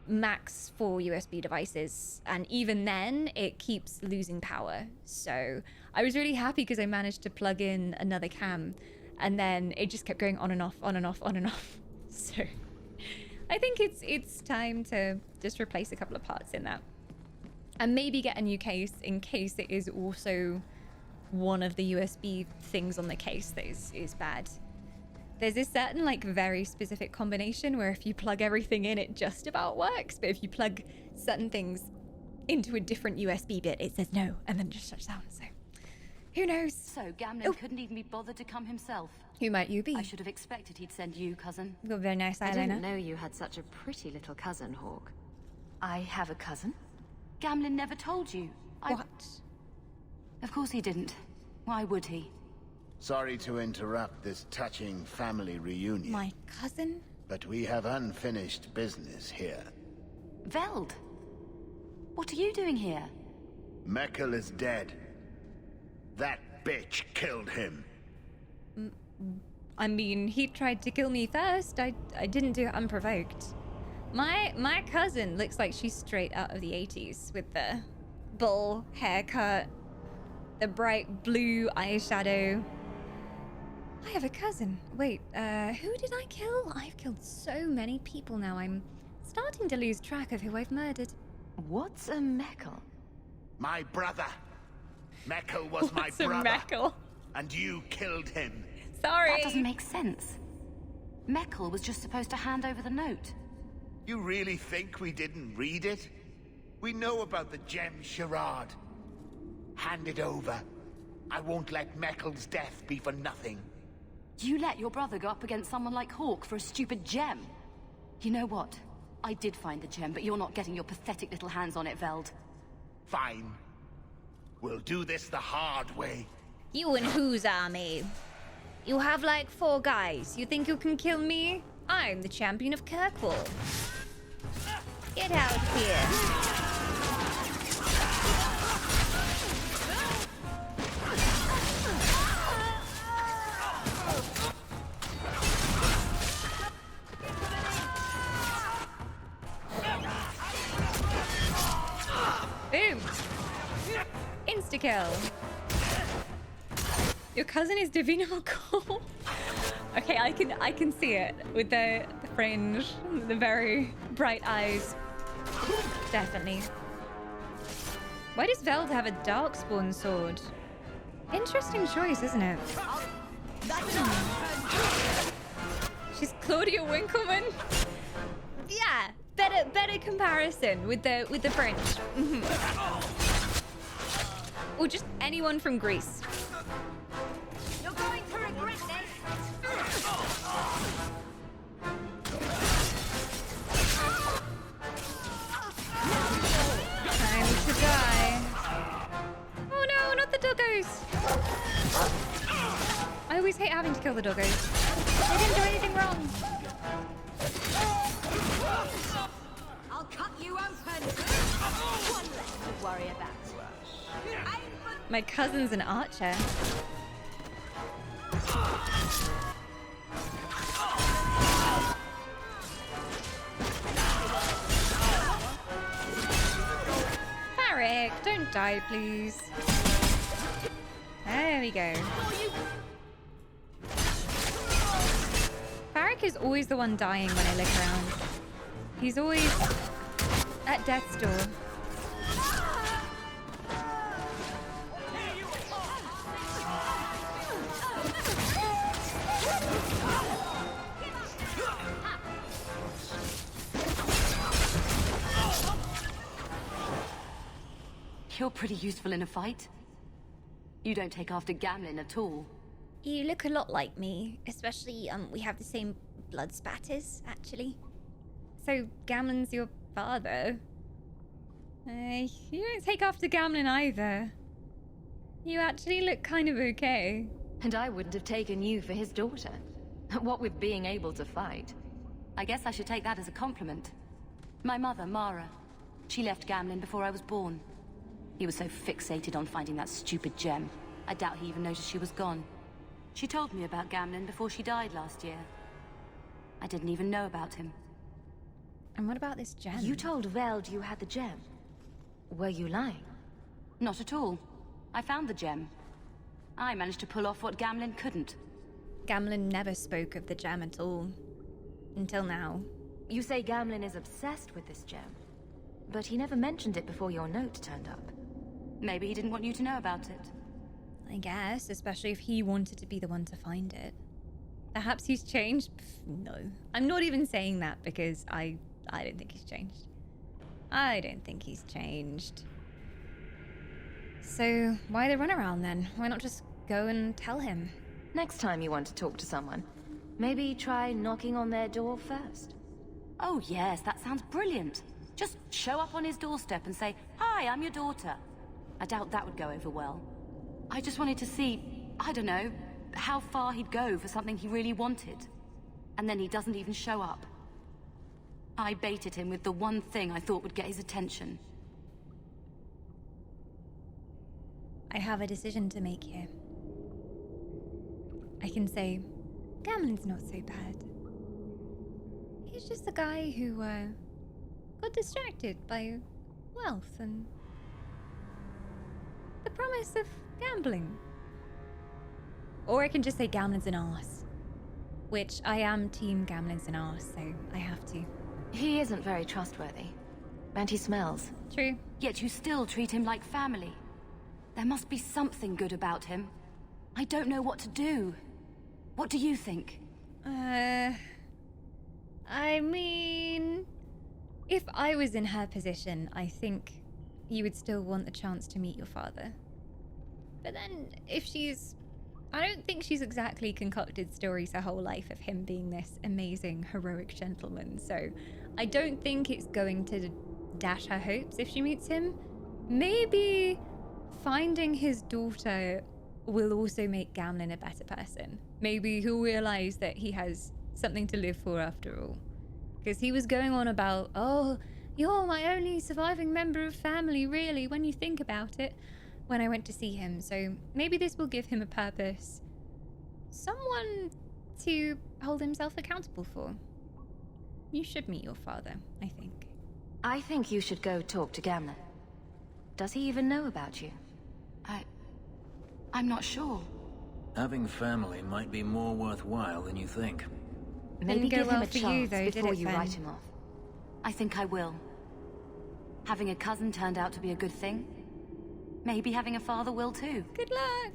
max 4 USB devices, and even then it keeps losing power. So I was really happy because I managed to plug in another cam, and then it just kept going on and off, on and off, on and off. So I think it's time to just replace a couple of parts in that, and maybe get a new case in case it is also one of the USB things on the case that is bad. There's this certain like very specific combination where if you plug everything in, it just about works. But if you plug certain things into a different USB bit, it says no and then just shuts down. So who knows? So Gamlen couldn't even be bothered to come himself. Who might you be? I should have expected he'd send you, cousin. You've got a very nice eyeliner. I didn't know you had such a pretty little cousin, Hawk. I have a cousin? Gamlen never told you. What? Of course he didn't. Why would he? Sorry to interrupt this touching family reunion. My cousin? But we have unfinished business here. Veld! What are you doing here? Mekkel is dead. That bitch killed him. I mean, he tried to kill me first. I didn't do it unprovoked. My cousin looks like she's straight out of the 80s with the bull haircut, the bright blue eyeshadow. I have a cousin. Wait, who did I kill? I've killed so many people now. I'm starting to lose track of who I've murdered. What's a Mekkel? My brother. Mekkel was my What's a brother. Mekkel? And you killed him. Sorry. That doesn't make sense. Mekkel was just supposed to hand over the note. You really think we didn't read it? We know about the gem charade. Hand it over. I won't let Mekkel's death be for nothing. You let your brother go up against someone like Hawk for a stupid gem. You know what? I did find the gem, but you're not getting your pathetic little hands on it, Veld. Fine. We'll do this the hard way. You and whose army? You have like 4 guys. You think you can kill me? I'm the champion of Kirkwall. Get out of here. Boom! Insta-kill. Your cousin is Davina McCall. Okay, I can see it with the fringe, the very bright eyes. Definitely. Why does Veld have a Darkspawn sword? Interesting choice, isn't it? She's Claudia Winkleman. Yeah, better comparison with the fringe. Or just anyone from Greece. You're going to regret this. Time to die. Oh no, not the doggos. I always hate having to kill the doggos. They didn't do anything wrong. I'll cut you open. One less to worry about. My cousin's an archer. Varric, don't die, please. There we go. Varric is always the one dying when I look around. He's always at death's door. You're pretty useful in a fight. You don't take after Gamlen at all. You look a lot like me, especially, we have the same blood spatters, actually. So, Gamlen's your father? You don't take after Gamlen either. You actually look kind of okay. And I wouldn't have taken you for his daughter. What with being able to fight. I guess I should take that as a compliment. My mother, Mara, she left Gamlen before I was born. He was so fixated on finding that stupid gem, I doubt he even noticed she was gone. She told me about Gamlen before she died last year. I didn't even know about him. And what about this gem? You told Veld you had the gem. Were you lying? Not at all. I found the gem. I managed to pull off what Gamlen couldn't. Gamlen never spoke of the gem at all. Until now. You say Gamlen is obsessed with this gem. But he never mentioned it before your note turned up. Maybe he didn't want you to know about it. I guess, especially if he wanted to be the one to find it. Perhaps he's changed? No. I'm not even saying that because I don't think he's changed. I don't think he's changed. So, why the runaround then? Why not just go and tell him? Next time you want to talk to someone, maybe try knocking on their door first. Oh yes, that sounds brilliant. Just show up on his doorstep and say, "Hi, I'm your daughter." I doubt that would go over well. I just wanted to see, I don't know, how far he'd go for something he really wanted. And then he doesn't even show up. I baited him with the one thing I thought would get his attention. I have a decision to make here. I can say, Gamlen's not so bad. He's just a guy who, got distracted by wealth and the promise of gambling. Or I can just say Gamlen's an arse. Which I am team Gamlen's an arse, so I have to. He isn't very trustworthy. And he smells. True. Yet you still treat him like family. There must be something good about him. I don't know what to do. What do you think? I mean... If I was in her position, I think you would still want the chance to meet your father. But then, if she's... I don't think she's exactly concocted stories her whole life of him being this amazing, heroic gentleman, so I don't think it's going to dash her hopes if she meets him. Maybe finding his daughter will also make Gamlen a better person. Maybe he'll realize that he has something to live for after all. Because he was going on about, oh, you're my only surviving member of family, really, when you think about it, when I went to see him. So maybe this will give him a purpose. Someone to hold himself accountable for. You should meet your father, I think. I think you should go talk to Gamlen. Does he even know about you? I'm not sure. Having family might be more worthwhile than you think. Maybe give him a for you, chance though, before did it, you Fen? write him off. I think I will. Having a cousin turned out to be a good thing. Maybe having a father will too. Good luck.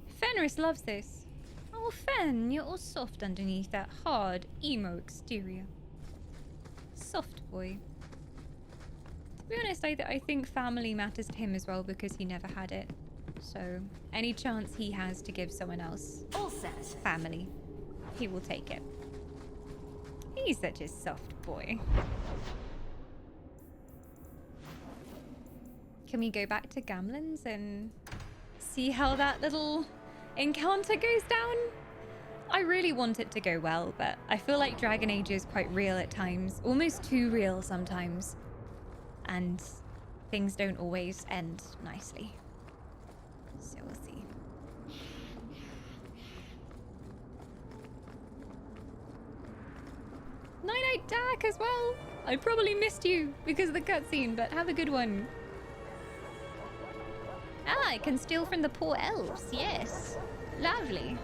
Fenris loves this. Oh, Fen, you're all soft underneath that hard, emo exterior. Soft boy. To be honest, I think family matters to him as well because he never had it. So, any chance he has to give someone else all set family, he will take it. He's such a soft boy. Can we go back to Gamlen's and see how that little encounter goes down? I really want it to go well, but I feel like Dragon Age is quite real at times, almost too real sometimes. And things don't always end nicely. So we'll see. Night-night, Dak, as well. I probably missed you because of the cutscene, but have a good one. Ah, I can steal from the poor elves, yes. Lovely.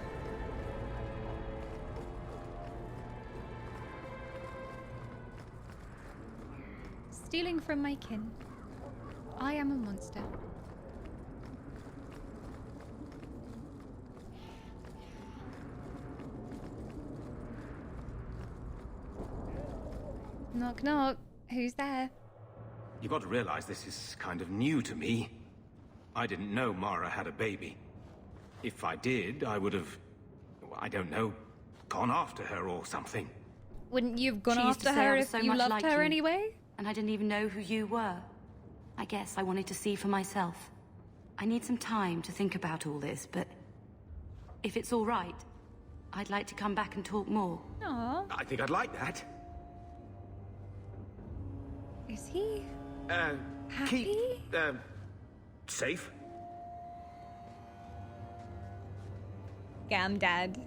Stealing from my kin. I am a monster. Knock, knock. Who's there? You've got to realize this is kind of new to me. I didn't know Mara had a baby. If I did, I would have, I don't know, gone after her or something. Wouldn't you have gone She used to after say I her was if so you much loved like her you. anyway? And I didn't even know who you were. I guess I wanted to see for myself. I need some time to think about all this, but if it's all right, I'd like to come back and talk more. Aww. I think I'd like that. Is he happy? Keep, safe. Gam Dad.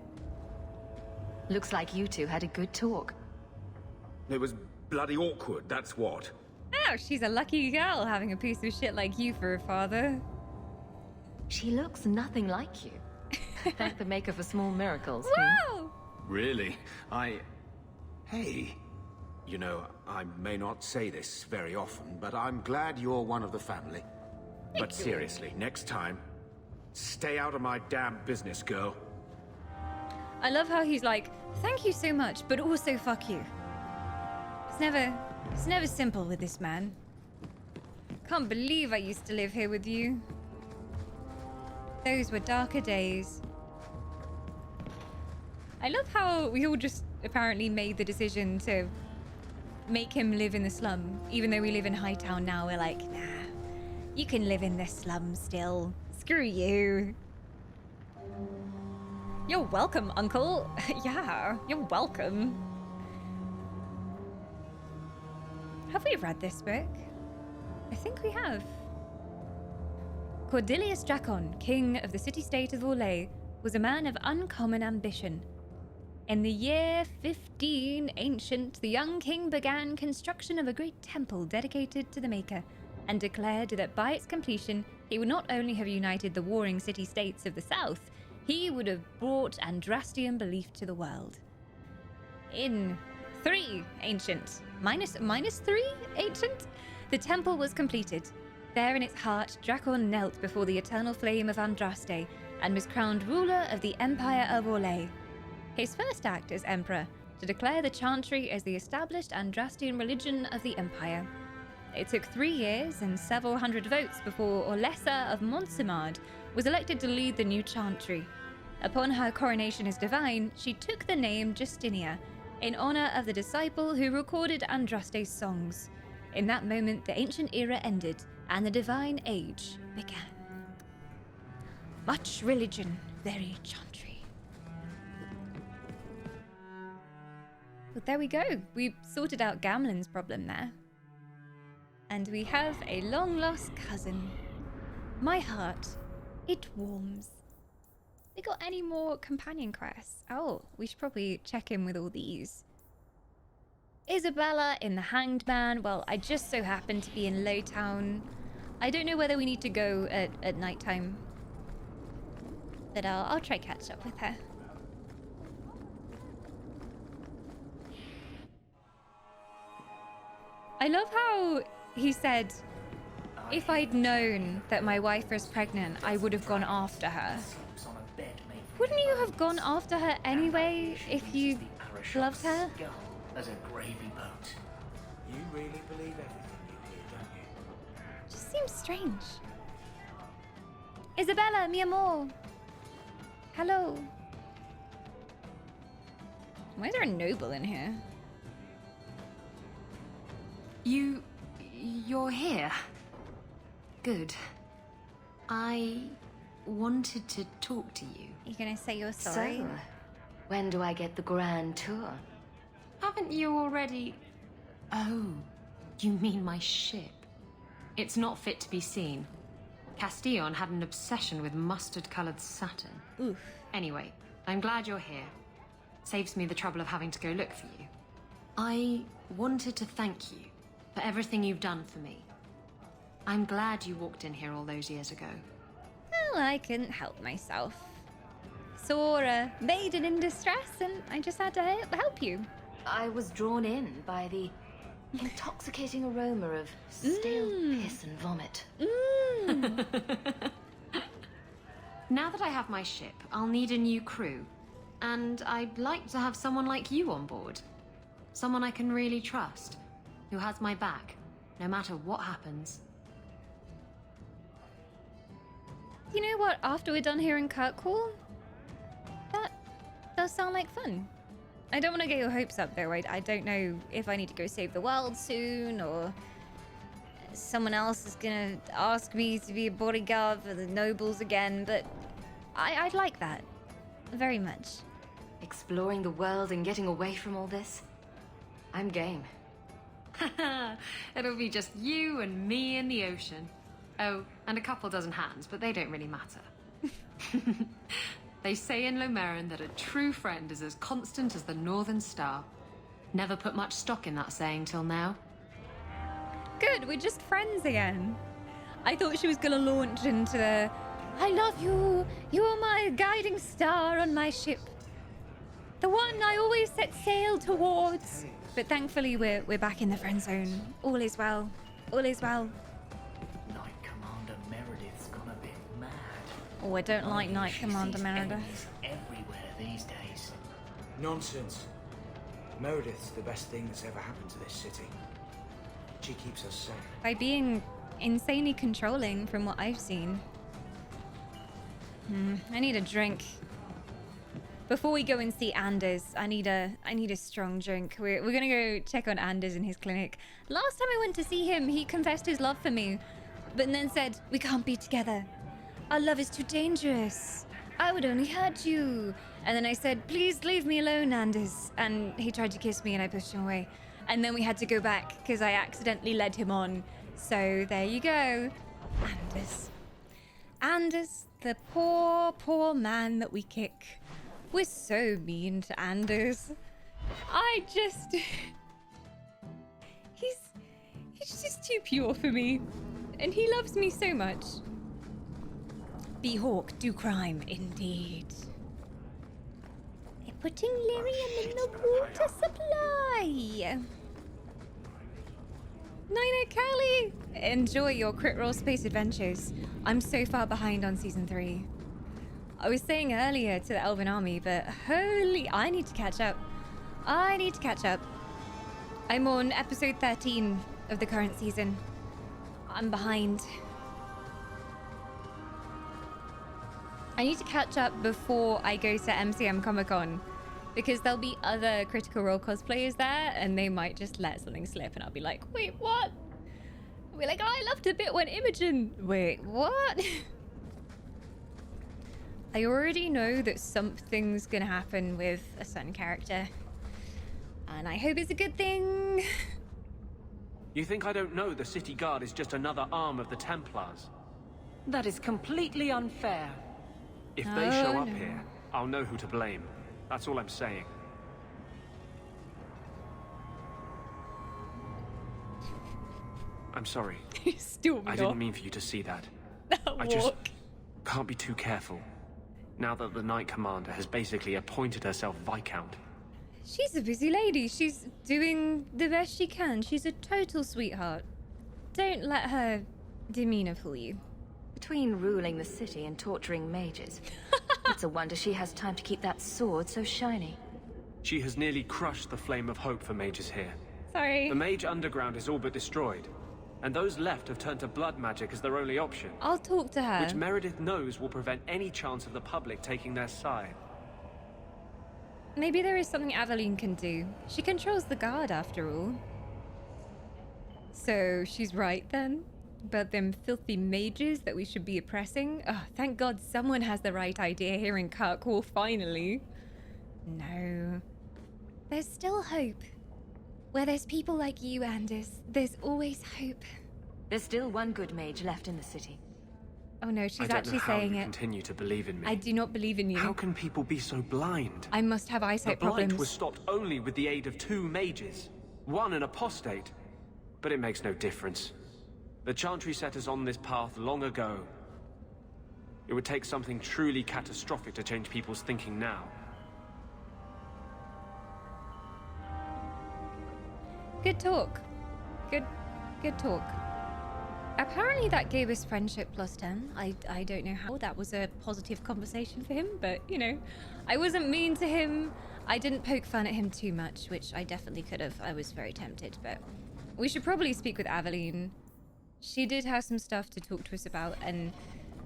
Looks like you two had a good talk. It was bloody awkward, that's what. Oh, she's a lucky girl having a piece of shit like you for a father. She looks nothing like you. Thank the maker for small miracles. Wow! Really? Hey. You know, I may not say this very often, but I'm glad you're one of the family. But seriously, next time, stay out of my damn business, girl. I love how he's like, thank you so much, but also fuck you. It's never simple with this man. Can't believe I used to live here with you. Those were darker days. I love how we all just apparently made the decision to make him live in the slum. Even though we live in Hightown now, we're like, nah, you can live in this slum still. Screw you. You're welcome, Uncle. Yeah, you're welcome. Have we read this book? I think we have. Cordelius Dracon, king of the city-state of Orlais, was a man of uncommon ambition. In the year 15 Ancient, the young king began construction of a great temple dedicated to the Maker, and declared that by its completion, he would not only have united the warring city-states of the south, he would have brought Andrastian belief to the world. In 3 Ancient, minus 3 Ancient, the temple was completed. There in its heart, Dracon knelt before the eternal flame of Andraste and was crowned ruler of the Empire of Orlais. His first act as emperor, to declare the Chantry as the established Andrastian religion of the Empire. It took 3 years and several hundred votes before Orlessa of Montsemard was elected to lead the new Chantry. Upon her coronation as divine, she took the name Justinia, in honor of the disciple who recorded Andraste's songs. In that moment, the ancient era ended, and the divine age began. Much religion, very Chantry. But there we go. We sorted out Gamlen's problem there. And we have a long-lost cousin. My heart, it warms. We got any more companion quests? Oh, we should probably check in with all these. Isabella in the Hanged Man. Well, I just so happen to be in Lowtown. I don't know whether we need to go at nighttime, but I'll try catch up with her. I love how he said, if I'd known that my wife was pregnant, I would have gone after her. Wouldn't you have gone after her anyway if you loved her? As a gravy boat. You really believe everything you hear, don't you? Just seems strange. Isabella, mi amor. Hello. Why is there a noble in here? You're here. Good. I wanted to talk to you. You gonna say you're sorry? So, when do I get the grand tour? Haven't you already... Oh, you mean my ship? It's not fit to be seen. Castillon had an obsession with mustard-colored satin. Oof. Anyway, I'm glad you're here. Saves me the trouble of having to go look for you. I wanted to thank you for everything you've done for me. I'm glad you walked in here all those years ago. Well, I couldn't help myself. Saw a maiden in distress and I just had to help you. I was drawn in by the intoxicating aroma of stale piss and vomit. Now that I have my ship, I'll need a new crew. And I'd like to have someone like you on board. Someone I can really trust, who has my back, no matter what happens. You know what? After we're done here in Kirkwall, that does sound like fun. I don't want to get your hopes up, though. I don't know if I need to go save the world soon, or someone else is gonna ask me to be a bodyguard for the nobles again, but I'd like that. Very much. Exploring the world and getting away from all this? I'm game. It'll be just you and me in the ocean. Oh, and a couple dozen hands, but they don't really matter. They say in Lomerin that a true friend is as constant as the Northern Star. Never put much stock in that saying till now. Good, we're just friends again. I thought she was gonna launch into the I love you, you're my guiding star on my ship. The one I always set sail towards. But thankfully we're back in the friend zone. All is well. All is well. Knight Commander Meredith's gone a bit mad. Oh, I don't like Knight Commander Meredith. Enemies everywhere these days. Nonsense. Meredith's the best thing that's ever happened to this city. She keeps us safe. By being insanely controlling from what I've seen. I need a drink. Before we go and see Anders, I need a strong drink. We're gonna go check on Anders in his clinic. Last time I went to see him, he confessed his love for me, but then said, we can't be together. Our love is too dangerous. I would only hurt you. And then I said, please leave me alone, Anders. And he tried to kiss me and I pushed him away. And then we had to go back because I accidentally led him on. So there you go. Anders. Anders, the poor, poor man that we kick. We're so mean to Anders. He's just too pure for me. And he loves me so much. Be hawk, do crime, indeed. They're putting lyrium in the water supply. Nina Callie, enjoy your crit roll space adventures. I'm so far behind on season 3. I was saying earlier to the Elven Army, but holy, I need to catch up. I'm on episode 13 of the current season. I'm behind. I need to catch up before I go to MCM Comic Con, because there'll be other Critical Role cosplayers there, and they might just let something slip, and I'll be like, wait, what? I'll be like, oh, I loved a bit when Imogen. Wait, what? I already know that something's gonna happen with a certain character, and I hope it's a good thing. You think I don't know the City Guard is just another arm of the Templars? That is completely unfair. If they show up here, I'll know who to blame. That's all I'm saying. I'm sorry. I didn't mean for you to see that. I just can't be too careful. Now that the Knight Commander has basically appointed herself Viscount. She's a busy lady. She's doing the best she can. She's a total sweetheart. Don't let her demeanor fool you. Between ruling the city and torturing mages, it's a wonder she has time to keep that sword so shiny. She has nearly crushed the flame of hope for mages here. Sorry. The mage underground is all but destroyed, and those left have turned to blood magic as their only option. I'll talk to her. Which Meredith knows will prevent any chance of the public taking their side. Maybe there is something Aveline can do. She controls the guard after all. So she's right then? About them filthy mages that we should be oppressing? Oh, thank God someone has the right idea here in Kirkwall, finally. No. There's still hope. Where there's people like you, Anders, there's always hope. There's still one good mage left in the city. Oh no, she's actually saying it. Continue to believe in me. I do not believe in you. How can people be so blind? I must have eyesight the blight problems. was stopped only with the aid of 2 mages. One an apostate. But it makes no difference. The Chantry set us on this path long ago. It would take something truly catastrophic to change people's thinking now. Good talk. Good talk. Apparently that gave us friendship plus 10. I don't know how. That was a positive conversation for him, but, you know, I wasn't mean to him. I didn't poke fun at him too much, which I definitely could have. I was very tempted, but we should probably speak with Aveline. She did have some stuff to talk to us about, and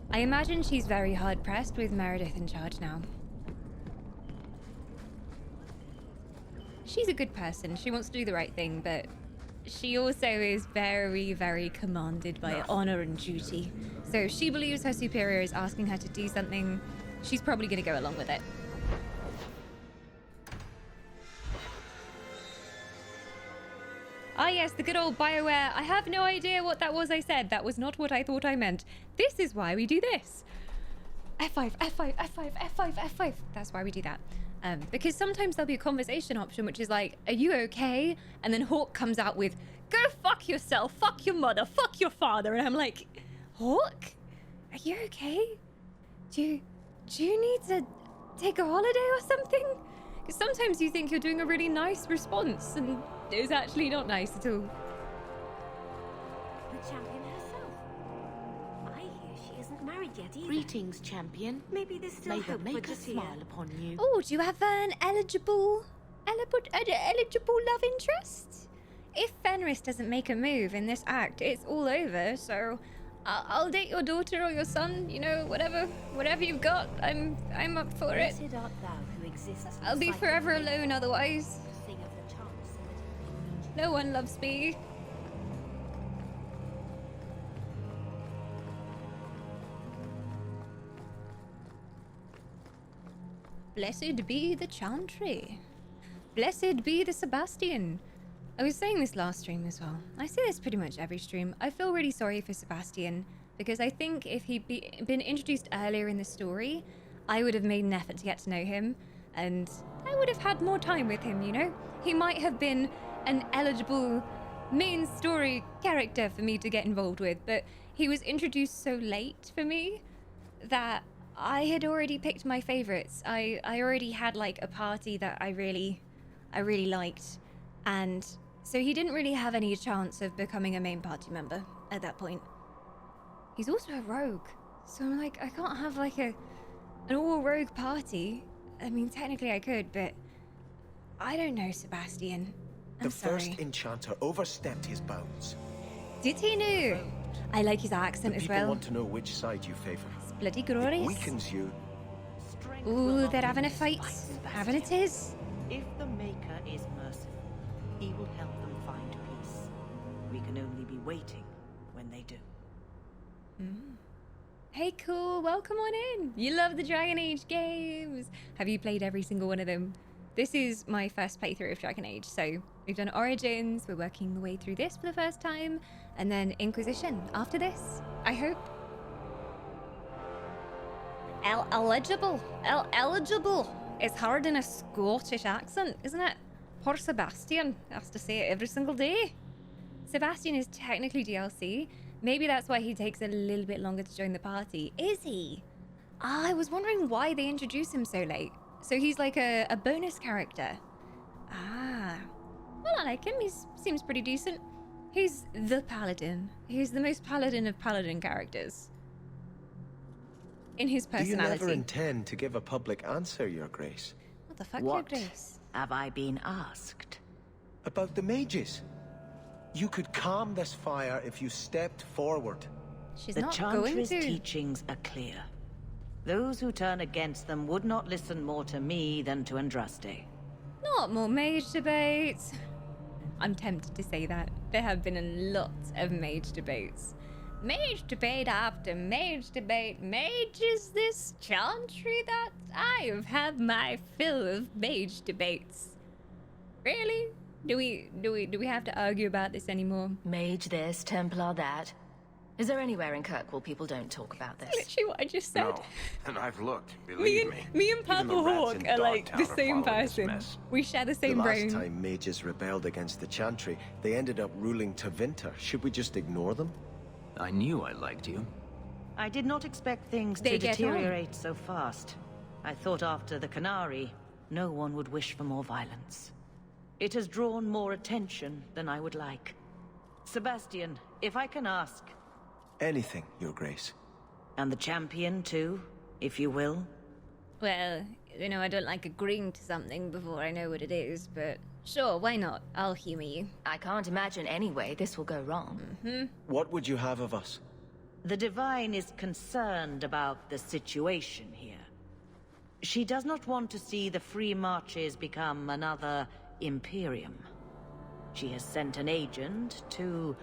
I imagine she's very hard-pressed with Meredith in charge now. She's a good person. She wants to do the right thing, but she also is very, very commanded by honor and duty. So if she believes her superior is asking her to do something, she's probably going to go along with it. Ah yes, the good old BioWare. I have no idea what that was I said. That was not what I thought I meant. This is why we do this. F5, F5, F5, F5, F5. That's why we do that. Because sometimes there'll be a conversation option which is like, are you okay? And then Hawk comes out with, go fuck yourself, fuck your mother, fuck your father. And I'm like, Hawk? Are you okay? Do you need to take a holiday or something? Because sometimes you think you're doing a really nice response and it's actually not nice at all. The champion herself. I hear she isn't married yet either. Greetings, champion. Maybe there's still May the hope for Maker Jatia. smile upon you. Oh, do you have an eligible love interest? If Fenris doesn't make a move in this act, it's all over. So, I'll date your daughter or your son. You know, whatever you've got, I'm up for it. Blessed art thou who exists. I'll be forever alone otherwise. Sing of the chance. No one loves me. Blessed be the Chantry. Blessed be the Sebastian. I was saying this last stream as well. I say this pretty much every stream. I feel really sorry for Sebastian because I think if he'd been introduced earlier in the story, I would have made an effort to get to know him and I would have had more time with him, you know? He might have been an eligible main story character for me to get involved with, but he was introduced so late for me that I had already picked my favorites. I already had like a party that I really liked, and so he didn't really have any chance of becoming a main party member at that point. He's also a rogue, so I'm like, I can't have like an all rogue party. I mean, technically I could, but I don't know Sebastian. I'm sorry. First enchanter overstepped his bounds. Did he know? I like his accent as People well. want to know which side you favor. It's bloody It glorious. weakens you. Ooh, they're having a fight. Having it is. If the Maker is merciful, he will help them find peace. We can only be waiting when they do. Hey, cool. Welcome on in. You love the Dragon Age games. Have you played every single one of them? This is my first playthrough of Dragon Age, so we've done Origins, we're working the way through this for the first time, and then Inquisition after this, I hope. Eligible. It's hard in a Scottish accent, isn't it? Poor Sebastian has to say it every single day. Sebastian is technically DLC. Maybe that's why he takes a little bit longer to join the party. Is he? I was wondering why they introduced him so late. So he's like a bonus character. Ah. Well, I like him. He seems pretty decent. He's the paladin. He's the most paladin of paladin characters. In his personality. Do you never intend to give a public answer, Your Grace? What the fuck, What Your Grace? have I been asked? About the mages. You could calm this fire if you stepped forward. She's The not going Chantry's to. teachings are clear. Those who turn against them would not listen more to me than to Andraste. Not more mage debates. I'm tempted to say that. There have been a lot of mage debates. Mage debate after mage debate. Mage is this Chantry that I have had my fill of mage debates. Really? Do we have to argue about this anymore? Mage this, Templar that. Is there anywhere in Kirkwall people don't talk about this? Literally what I just said. No, and I've looked, believe me. Me and Even the Purple rats Hawk in are like Dogtown the are same following this person. mess. We share the same the brain. last time mages rebelled against the Chantry, they ended up ruling Tevinter. Should we just ignore them? I knew I liked you. I did not expect things They to get on. deteriorate so fast. I thought after the Canary, no one would wish for more violence. It has drawn more attention than I would like. Sebastian, if I can ask. Anything, Your Grace. And the champion too, if you will. Well, you know, I don't like agreeing to something before I know what it is, but sure, why not? I'll humor you. I can't imagine any way this will go wrong. What would you have of us? The Divine is concerned about the situation here. She does not want to see the Free Marches become another Imperium. She has sent an agent to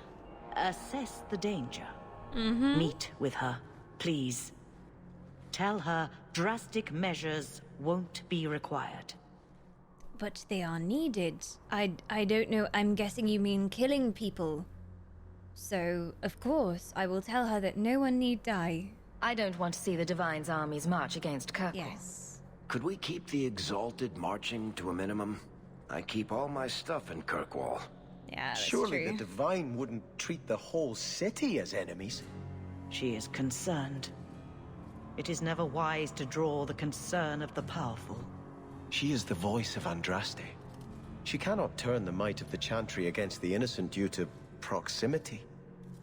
assess the danger. Mm-hmm. Meet with her, please. Tell her drastic measures won't be required. But they are needed. I don't know. I'm guessing you mean killing people. So, of course, I will tell her that no one need die. I don't want to see the Divine's armies march against Kirkwall. Yes. Could we keep the Exalted marching to a minimum? I keep all my stuff in Kirkwall. Yeah, that's Surely true. the Divine wouldn't treat the whole city as enemies. She is concerned. It is never wise to draw the concern of the powerful. She is the voice of Andraste. She cannot turn the might of the Chantry against the innocent due to proximity.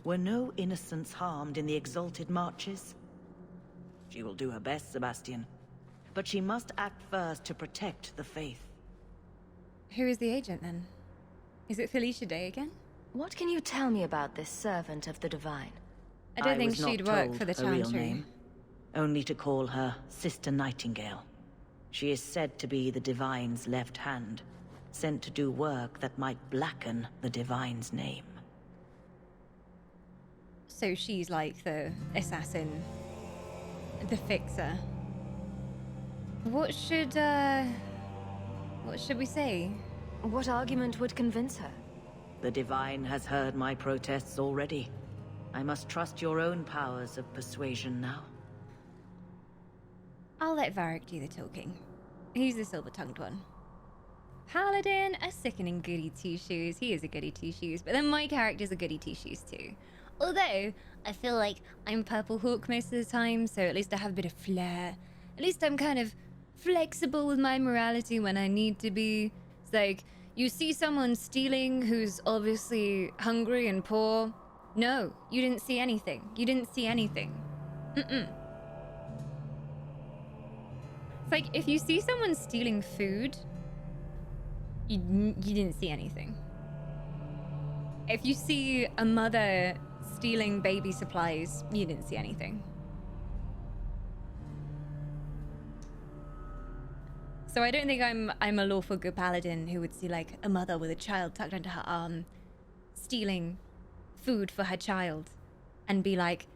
Were no innocents harmed in the Exalted marches? She will do her best, Sebastian. But she must act first to protect the faith. Who is the agent, then? Is it Felicia Day again? What can you tell me about this servant of the Divine? I don't think was not she'd work told for the her real Chantry. name, only to call her Sister Nightingale. She is said to be the Divine's left hand, sent to do work that might blacken the Divine's name. So she's like the assassin, the fixer. What should we say? What argument would convince her? The Divine has heard my protests already. I must trust your own powers of persuasion now. I'll let Varric do the talking. He's the silver-tongued one. Paladin, a sickening goody two-shoes. He is a goody two-shoes, but then my character's a goody two-shoes too. Although, I feel like I'm Purple Hawk most of the time, so at least I have a bit of flair. At least I'm kind of flexible with my morality when I need to be. It's like, you see someone stealing who's obviously hungry and poor. No, you didn't see anything. You didn't see anything. Mm-mm. It's like, if you see someone stealing food, you didn't see anything. If you see a mother stealing baby supplies, you didn't see anything. So I don't think I'm a lawful good paladin who would see like a mother with a child tucked under her arm stealing food for her child and be like,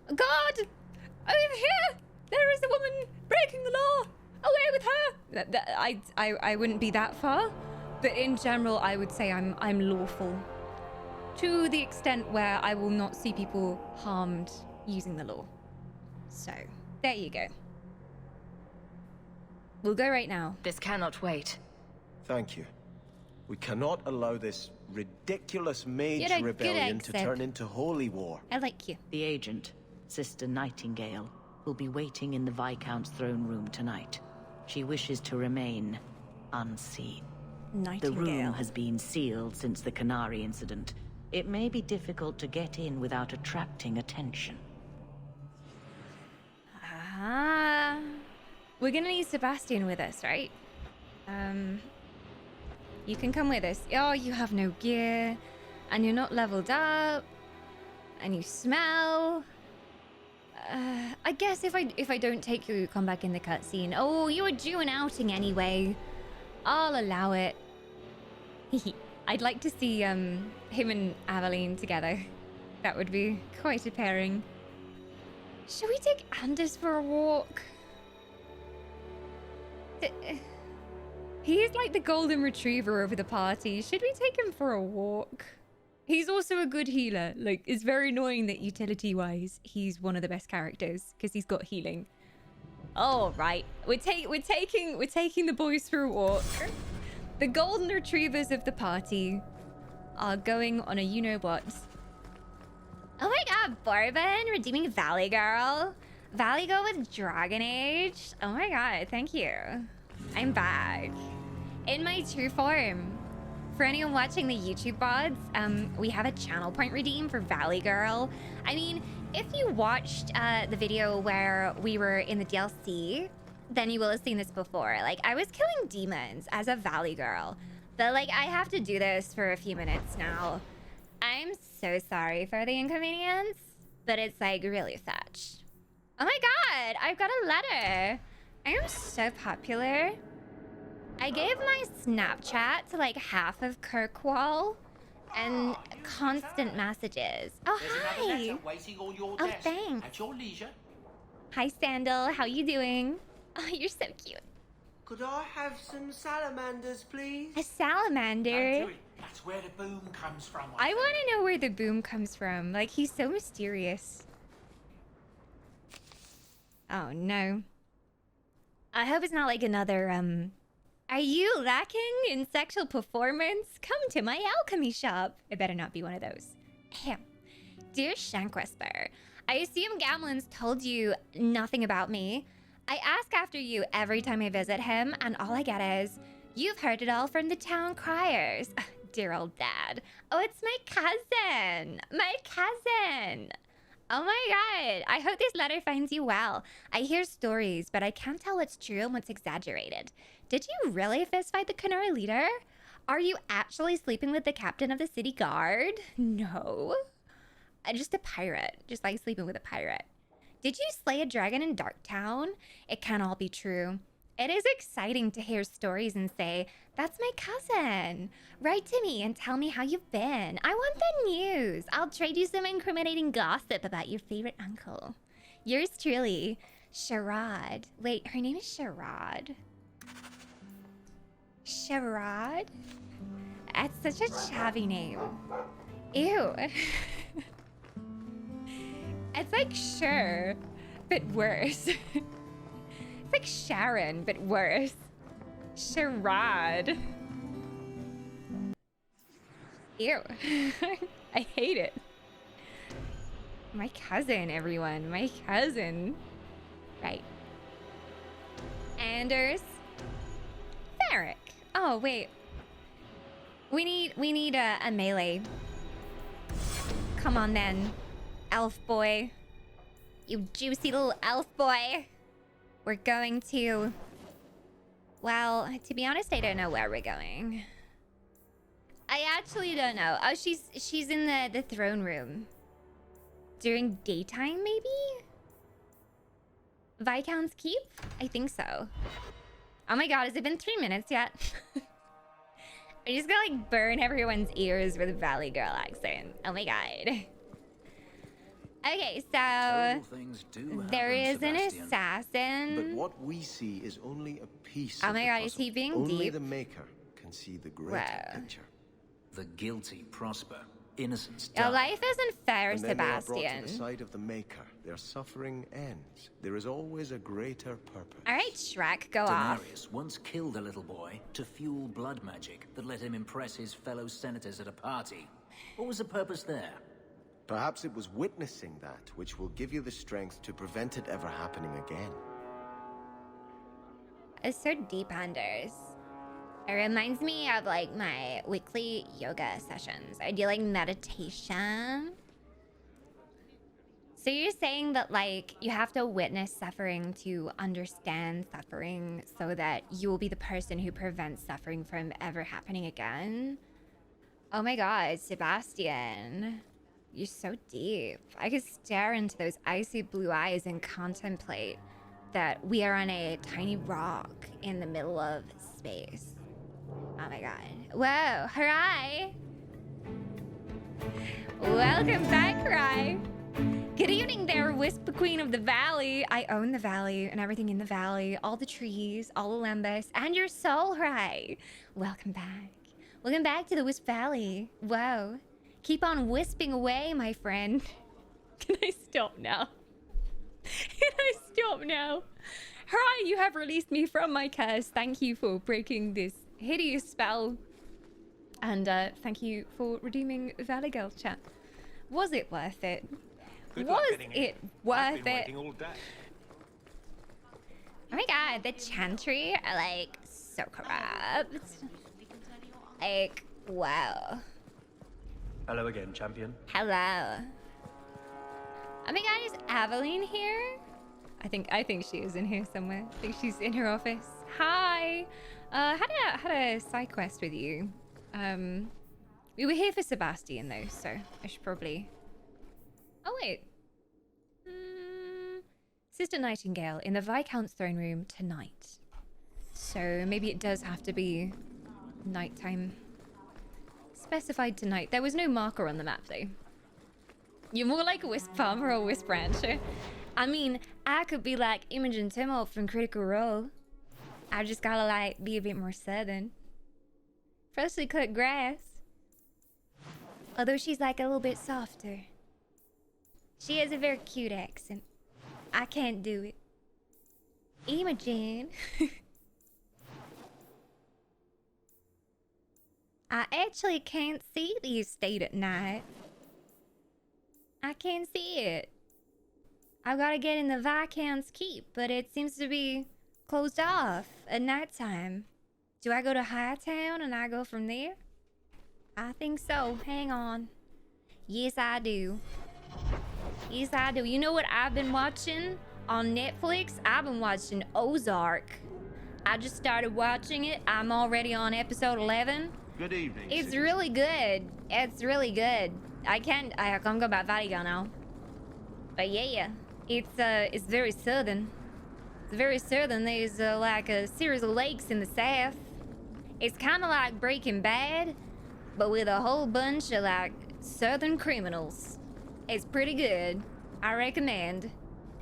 God, over here, there is a woman breaking the law. Away with her. I wouldn't be that far, but in general, I would say I'm lawful to the extent where I will not see people harmed using the law. So there you go. We'll go right now. This cannot wait. Thank you. We cannot allow this ridiculous mage You're a good rebellion egg, to Seb. turn into holy war. I like you. The agent, Sister Nightingale, will be waiting in the Viscount's throne room tonight. She wishes to remain unseen. The room Nightingale. has been sealed since the Canary incident. It may be difficult to get in without attracting attention. Ah, we're gonna need Sebastian with us, right? You can come with us. Oh, you have no gear, and you're not leveled up, and you smell. I guess if I don't take you, come back in the cutscene. Oh, you were due an outing anyway. I'll allow it. I'd like to see him and Aveline together. That would be quite a pairing. Should we take Anders for a walk? He is like the golden retriever of the party. Should we take him for a walk? He's also a good healer. Like, it's very annoying that utility-wise, he's one of the best characters because he's got healing. All right, we're taking the boys for a walk. The golden retrievers of the party are going on a you-know-what. Oh my god, Bourbon redeeming Valley Girl. Valley Girl with Dragon Age. Oh my god, thank you. I'm back. In my true form. For anyone watching the YouTube VODs, we have a channel point redeem for Valley Girl. I mean, if you watched the video where we were in the DLC, then you will have seen this before. Like, I was killing demons as a Valley Girl. But, like, I have to do this for a few minutes now. I'm so sorry for the inconvenience, but it's, like, really fetch. Oh my god, I've got a letter. I am so popular. I gave my Snapchat to, like, half of Kirkwall, and constant messages. Oh, There's another hi. letter waiting on your Oh, desk. thanks. At your leisure. Hi, Sandal. How you doing? Oh, you're so cute. Could I have some salamanders, please? A salamander. That's where the boom comes from. I want to know where the boom comes from. Like, he's so mysterious. Oh, no. I hope it's not like another, Are you lacking in sexual performance? Come to my alchemy shop. It better not be one of those. Ahem. Dear Shankwhisper, I assume Gamlen's told you nothing about me. I ask after you every time I visit him, and all I get is, you've heard it all from the town criers. Dear old dad. Oh, it's my cousin. My cousin. Oh my god. I hope this letter finds you well. I hear stories, but I can't tell what's true and what's exaggerated. Did you really fistfight the Canary leader? Are you actually sleeping with the captain of the city guard? No. Just a pirate. Just like sleeping with a pirate. Did you slay a dragon in Darktown? It can't all be true. It is exciting to hear stories and say, that's my cousin. Write to me and tell me how you've been. I want the news. I'll trade you some incriminating gossip about your favorite uncle. Yours truly, Sherrod. Wait, her name is Sherrod. Sherrod? That's such a chavvy name. Ew. It's like Sure, but worse. It's like Sharon, but worse. Sherrod. Ew. I hate it. My cousin, everyone. My cousin. Right. Anders. Varric. Oh, wait. We need a melee. Come on, then. Elf boy. You juicy little elf boy. We're going to... Well, to be honest, I don't know where we're going. I actually don't know. Oh, she's in the throne room. During daytime, maybe? Viscount's Keep? I think so. Oh my god, has it been 3 minutes yet? I'm just gonna like burn everyone's ears with Valley Girl accent. Oh my god. Okay, so there is an assassin. But what we see is only a piece. Oh my god, is he being only deep? the Maker can see the greater picture. The guilty prosper, innocence Your die. life isn't fair, And then they are brought to Sebastian. the side of the Maker. Their suffering ends. There is always a greater purpose. All right, Shrek, go off. Daenerys once killed a little boy to fuel blood magic that let him impress his fellow senators at a party. What was the purpose there? Perhaps it was witnessing that which will give you the strength to prevent it ever happening again. It's so deep, Anders. It reminds me of like my weekly yoga sessions. I do like meditation. So you're saying that like you have to witness suffering to understand suffering so that you will be the person who prevents suffering from ever happening again? Oh my god, Sebastian. You're so deep. I could stare into those icy blue eyes and contemplate that we are on a tiny rock in the middle of space. Oh my god. Whoa, hooray! Welcome back, Cry. Good evening there, Whisper Queen of the Valley. I own the valley and everything in the valley, all the trees, all the lembas, and your soul, hooray. Welcome back. Welcome back to the Wisp Valley. Whoa. Keep on wisping away, my friend. Can I stop now? Can I stop now? Hooray, you have released me from my curse. Thank you for breaking this hideous spell. And thank you for redeeming Valley Girl chat. Was it worth it? Was it worth it? Oh my god, the Chantry are like so corrupt. Like, wow. Hello again, champion. Hello. Oh my god, is Aveline here? I think she is in here somewhere. I think she's in her office. Hi. Had a side quest with you. We were here for Sebastian though, so I should probably. Oh wait. Sister Nightingale in the Viscount's throne room tonight. So maybe it does have to be nighttime. specified tonight. There was no marker on the map, though. You're more like a Wisp Farmer or Wisp Rancher. I mean, I could be like Imogen Timol from Critical Role. I just gotta, like, be a bit more southern. Freshly cut grass. Although she's, like, a little bit softer. She has a very cute accent. I can't do it. Imogen. I actually can't see the estate at night. I can't see it. I've got to get in the Viscount's Keep, but it seems to be closed off at nighttime. Do I go to Hightown and I go from there? I think so. Hang on. Yes, I do. Yes, I do. You know what I've been watching on Netflix? I've been watching Ozark. I just started watching it. I'm already on episode 11. Good evening. It's really good. It's really good. I can't go back Valiga now. But yeah, it's very southern. It's very southern. There's like a series of lakes in the south. It's kind of like Breaking Bad, but with a whole bunch of like southern criminals. It's pretty good. I recommend.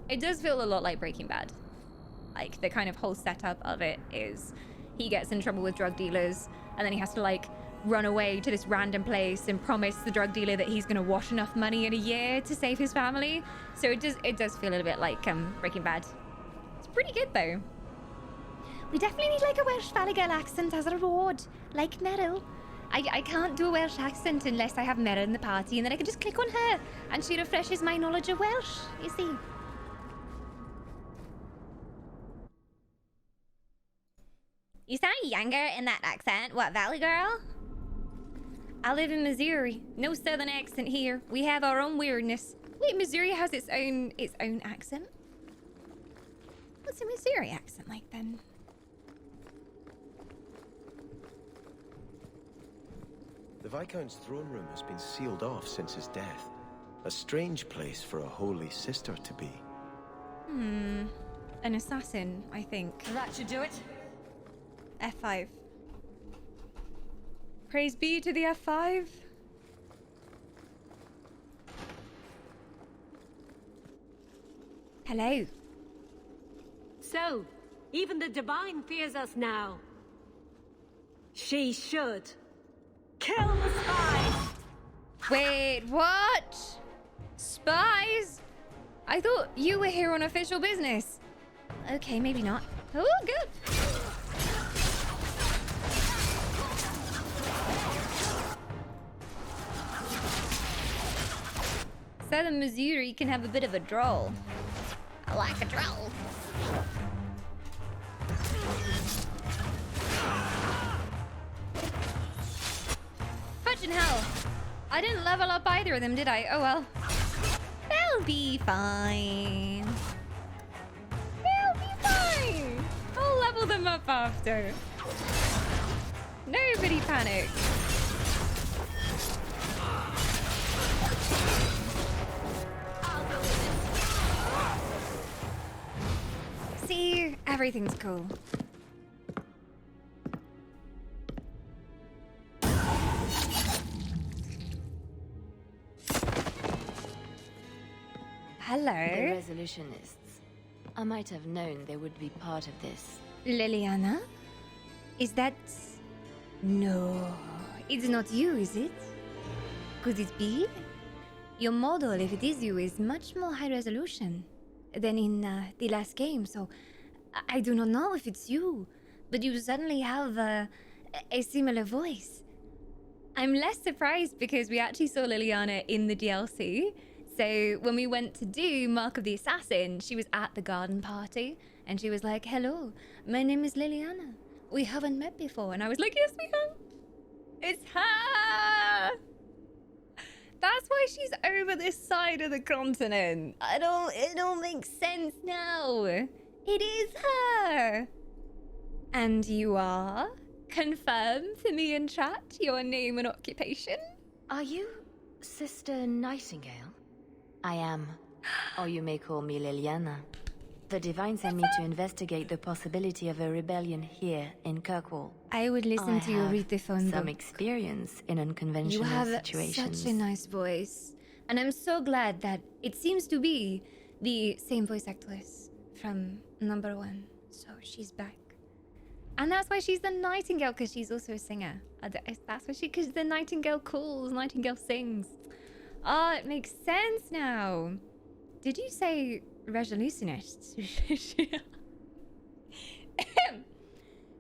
It does feel a lot like Breaking Bad. Like the kind of whole setup of it is he gets in trouble with drug dealers and then he has to like run away to this random place and promise the drug dealer that he's gonna wash enough money in a year to save his family. So it does feel a little bit like Breaking Bad. It's pretty good though. We definitely need like a Welsh Valley Girl accent as a reward, like Meryl. I can't do a Welsh accent unless I have Meryl in the party, and then I can just click on her and she refreshes my knowledge of Welsh, you see. You sound younger in that accent. What, Valley Girl? I live in Missouri. No southern accent here. We have our own weirdness. Wait, Missouri has its own accent? What's a Missouri accent like then? The Viscount's throne room has been sealed off since his death. A strange place for a holy sister to be. An assassin, I think. That should do it. F5. Praise be to the F5. Hello. So, even the Divine fears us now. She should. Kill the spies! Wait, what? Spies? I thought you were here on official business. Okay, maybe not. Oh, good. Southern Missouri can have a bit of a drawl. I like a drawl. Fudging hell. I didn't level up either of them, did I? Oh well. They'll be fine. They'll be fine. I'll level them up after. Nobody panic. See, everything's cool. Hello. The Resolutionists. I might have known they would be part of this. Leliana? Is that... No. It's not you, is it? Could it be? Your model, if it is you, is much more high resolution than in the last game, so I do not know if it's you, but you suddenly have a similar voice. I'm less surprised because we actually saw Leliana in the DLC. So when we went to do Mark of the Assassin, she was at the garden party and she was like, "Hello, my name is Leliana. We haven't met before." And I was like, "Yes, we have. It's her." That's why she's over this side of the continent. It all makes sense now. It is her. And you are? Confirm for me in chat your name and occupation. Are you Sister Nightingale? I am. Or you may call me Leliana. The Divine sent me to investigate the possibility of a rebellion here in Kirkwall. I would listen to you have read the phone some book. experience in unconventional You have situations. such a nice voice. And I'm so glad that it seems to be the same voice actress from number 1. So she's back. And that's why she's the Nightingale, because she's also a singer. That's why because the Nightingale calls, Nightingale sings. Oh, it makes sense now. Did you say resolutionists?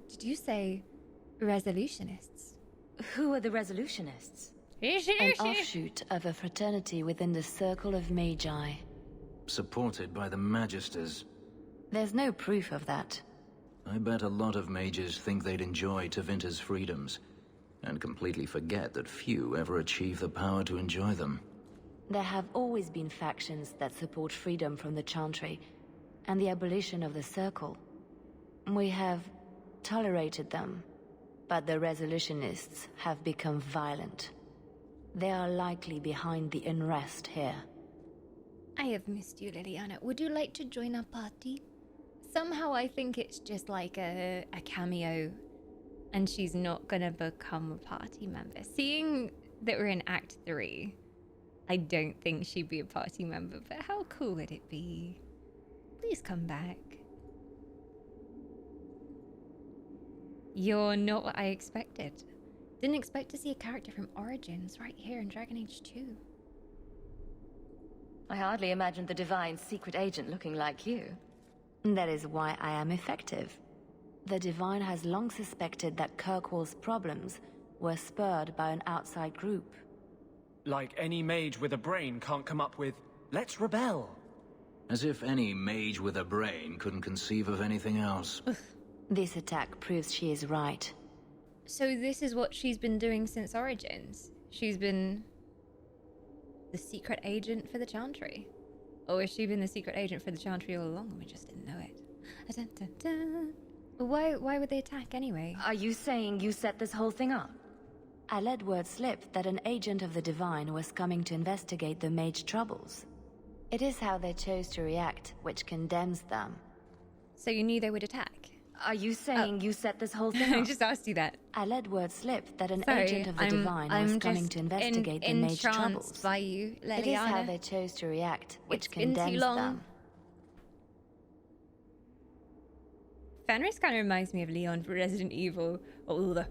Did you say resolutionists? Who are the resolutionists? An offshoot of a fraternity within the Circle of Magi. Supported by the Magisters. There's no proof of that. I bet a lot of mages think they'd enjoy Tevinter's freedoms, and completely forget that few ever achieve the power to enjoy them. There have always been factions that support freedom from the Chantry, and the abolition of the Circle. We have tolerated them, but the resolutionists have become violent. They are likely behind the unrest here. I have missed you, Liliana. Would you like to join our party? Somehow I think it's just like a cameo, and she's not gonna become a party member. Seeing that we're in Act 3, I don't think she'd be a party member, but how cool would it be? Please come back. You're not what I expected. Didn't expect to see a character from Origins right here in Dragon Age 2. I hardly imagined the Divine's secret agent looking like you. That is why I am effective. The Divine has long suspected that Kirkwall's problems were spurred by an outside group. Like any mage with a brain can't come up with, let's rebel. As if any mage with a brain couldn't conceive of anything else. This attack proves she is right. So this is what she's been doing since Origins. She's been the secret agent for the Chantry. Or has she been the secret agent for the Chantry all along and we just didn't know it? Dun, dun, dun. Why would they attack anyway? Are you saying you set this whole thing up? I let word slip that an agent of the Divine was coming to investigate the mage troubles. It is how they chose to react, which condemns them. So you knew they would attack? Are you saying you set this whole thing up? I just asked you that. I let word slip that an agent of the Divine was coming to investigate the mage troubles. By you, Leliana. It is how they chose to react, which It's been too condemns long. them. Fenris kind of reminds me of Leon from Resident Evil. All the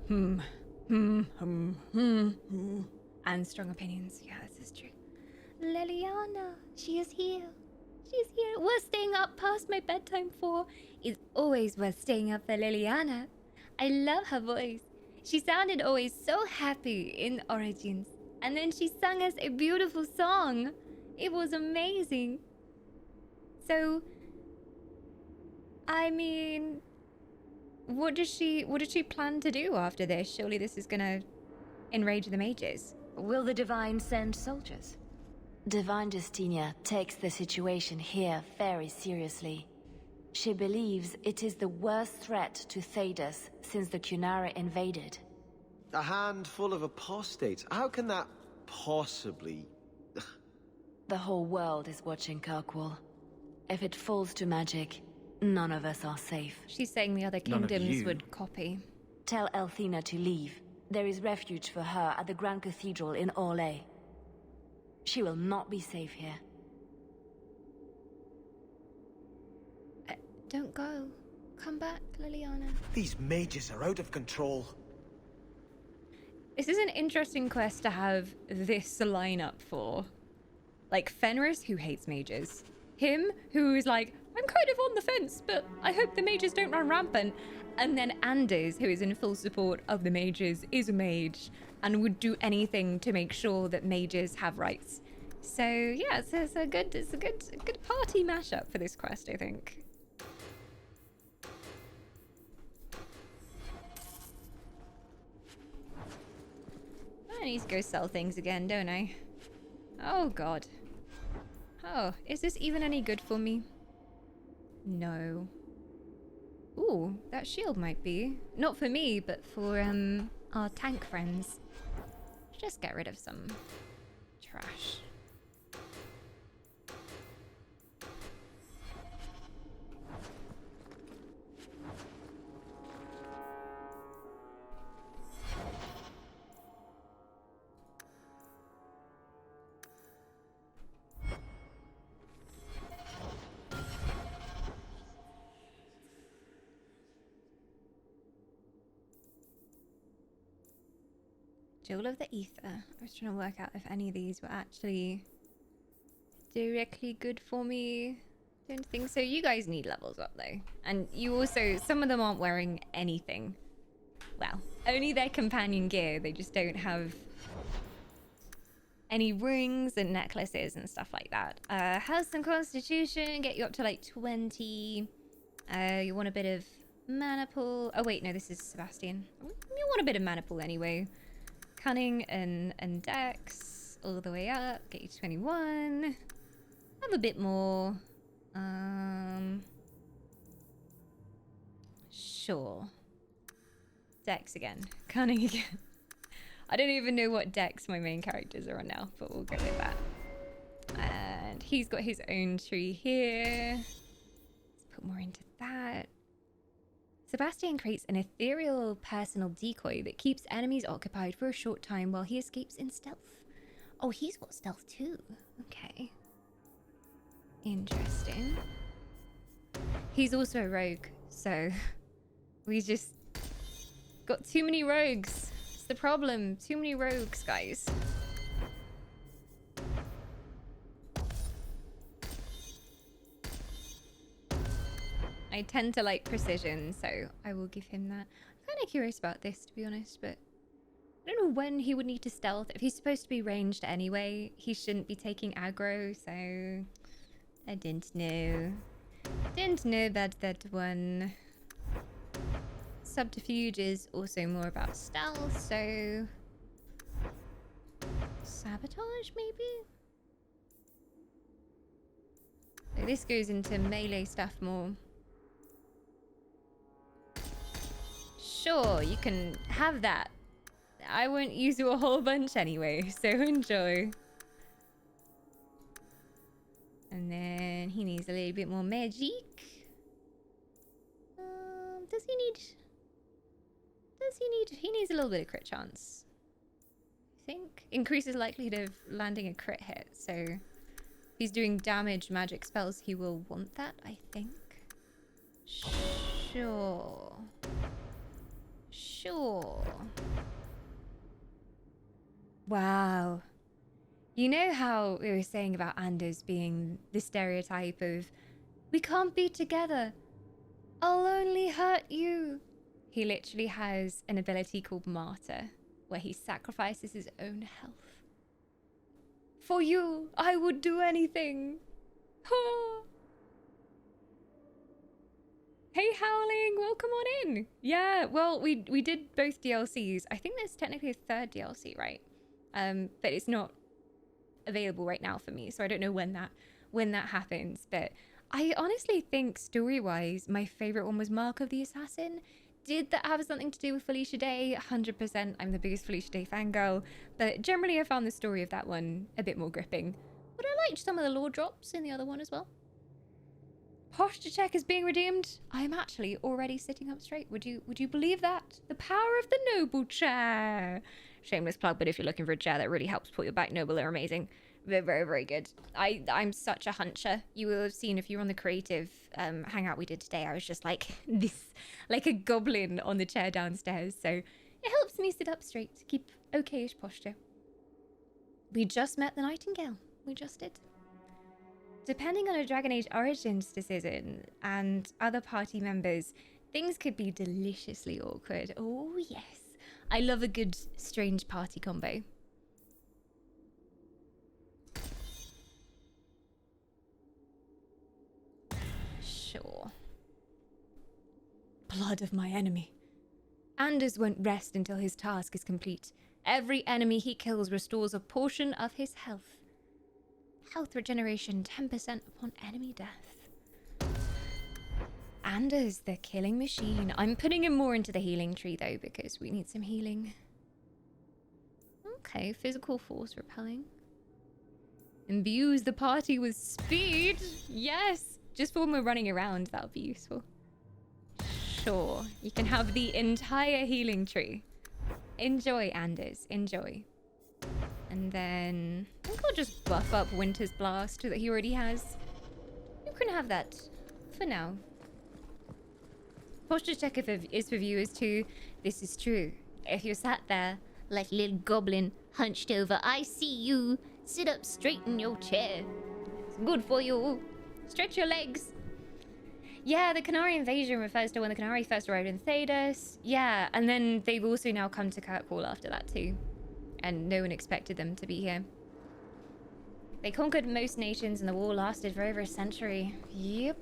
and strong opinions. Yeah, this is true. Leliana, she is here. She's here. Worth staying up past my bedtime for. It's always worth staying up for Liliana. I love her voice. She sounded always so happy in Origins. And then she sang us a beautiful song. It was amazing. So, I mean, what does she plan to do after this? Surely this is gonna enrage the mages. Will the Divine send soldiers? Divine Justinia takes the situation here very seriously. She believes it is the worst threat to Thedas since the Cunara invaded. A handful of apostates? How can that possibly... The whole world is watching Kirkwall. If it falls to magic, none of us are safe. She's saying the other kingdoms would copy. Tell Elthina to leave. There is refuge for her at the Grand Cathedral in Orlais. She will not be safe here. Don't go. Come back, Liliana. These mages are out of control. This is an interesting quest to have this lineup for. Like Fenris, who hates mages. Him, who is like, I'm kind of on the fence, but I hope the mages don't run rampant. And then Anders, who is in full support of the mages, is a mage and would do anything to make sure that mages have rights. So yeah, it's a good party mashup for this quest, I think. I need to go sell things again, don't I? Oh god. Oh, is this even any good for me? No. Ooh, that shield might be. Not for me, but for our tank friends. Just get rid of some trash. Jewel of the Ether. I was trying to work out if any of these were actually directly good for me. Don't think so. You guys need levels up though. And you also, some of them aren't wearing anything. Well, only their companion gear. They just don't have any rings and necklaces and stuff like that. Has some constitution, get you up to like 20. You want a bit of mana pool. Oh wait, no, this is Sebastian. You want a bit of mana pool anyway. Cunning and dex all the way up, get you 21. Have a bit more. Sure. Dex again. Cunning again. I don't even know what dex my main characters are on now, but we'll go with that. And he's got his own tree here. Let's put more into that. Sebastian creates an ethereal personal decoy that keeps enemies occupied for a short time while he escapes in stealth. Oh, he's got stealth too. Okay. Interesting. He's also a rogue, so we just got too many rogues. It's the problem. Too many rogues, guys. I tend to like precision, so I will give him that. I'm kind of curious about this, to be honest, but I don't know when he would need to stealth. If he's supposed to be ranged anyway, he shouldn't be taking aggro, so I didn't know. Didn't know about that one. Subterfuge is also more about stealth, so sabotage maybe? So this goes into melee stuff more. Sure, you can have that. I won't use you a whole bunch anyway, so enjoy. And then he needs a little bit more magic. Does he need... He needs a little bit of crit chance. I think. Increases likelihood of landing a crit hit, so... If he's doing damage magic spells, he will want that, I think. Sure. Sure. Wow. You know how we were saying about Anders being the stereotype of, we can't be together. I'll only hurt you. He literally has an ability called Martyr, where he sacrifices his own health. For you, I would do anything. Hey Howling, welcome on in. Yeah, well, we did both DLCs. I think there's technically a third DLC, right? But it's not available right now for me, so I don't know when that happens. But I honestly think story-wise, my favorite one was Mark of the Assassin. Did that have something to do with Felicia Day? 100%. I'm the biggest Felicia Day fangirl, but generally I found the story of that one a bit more gripping. But I liked some of the lore drops in the other one as well. Posture check is being redeemed. I am actually already sitting up straight. Would you believe that? The power of the noble chair. Shameless plug, but if you're looking for a chair that really helps put your back, noble are amazing. They're very, very good. I'm such a huncher. You will have seen if you're on the creative hangout we did today, I was just like this, like a goblin on the chair downstairs. So it helps me sit up straight to keep okayish posture. We just met the Nightingale. We just did. Depending on a Dragon Age Origins decision and other party members, things could be deliciously awkward. Oh yes. I love a good strange party combo. Sure. Blood of my enemy. Anders won't rest until his task is complete. Every enemy he kills restores a portion of his health. Health regeneration 10% upon enemy death. Anders, the killing machine. I'm putting him more into the healing tree though, because we need some healing. Okay, physical force repelling. Imbues the party with speed. Yes, just for when we're running around, that'll be useful. Sure, you can have the entire healing tree. Enjoy, Anders, enjoy. And then I think I'll just buff up Winter's Blast that he already has. You can have that for now. Posture check is for viewers too. This is true. If you're sat there Like a little goblin hunched over. I see you. Sit up straight in your chair. It's good for you. Stretch your legs. Yeah, the Qunari invasion refers to when the Qunari first arrived in Thedas. Yeah, and then they've also now come to Kirkwall after that too. And no one expected them to be here. They conquered most nations and the war lasted for over a century. Yep.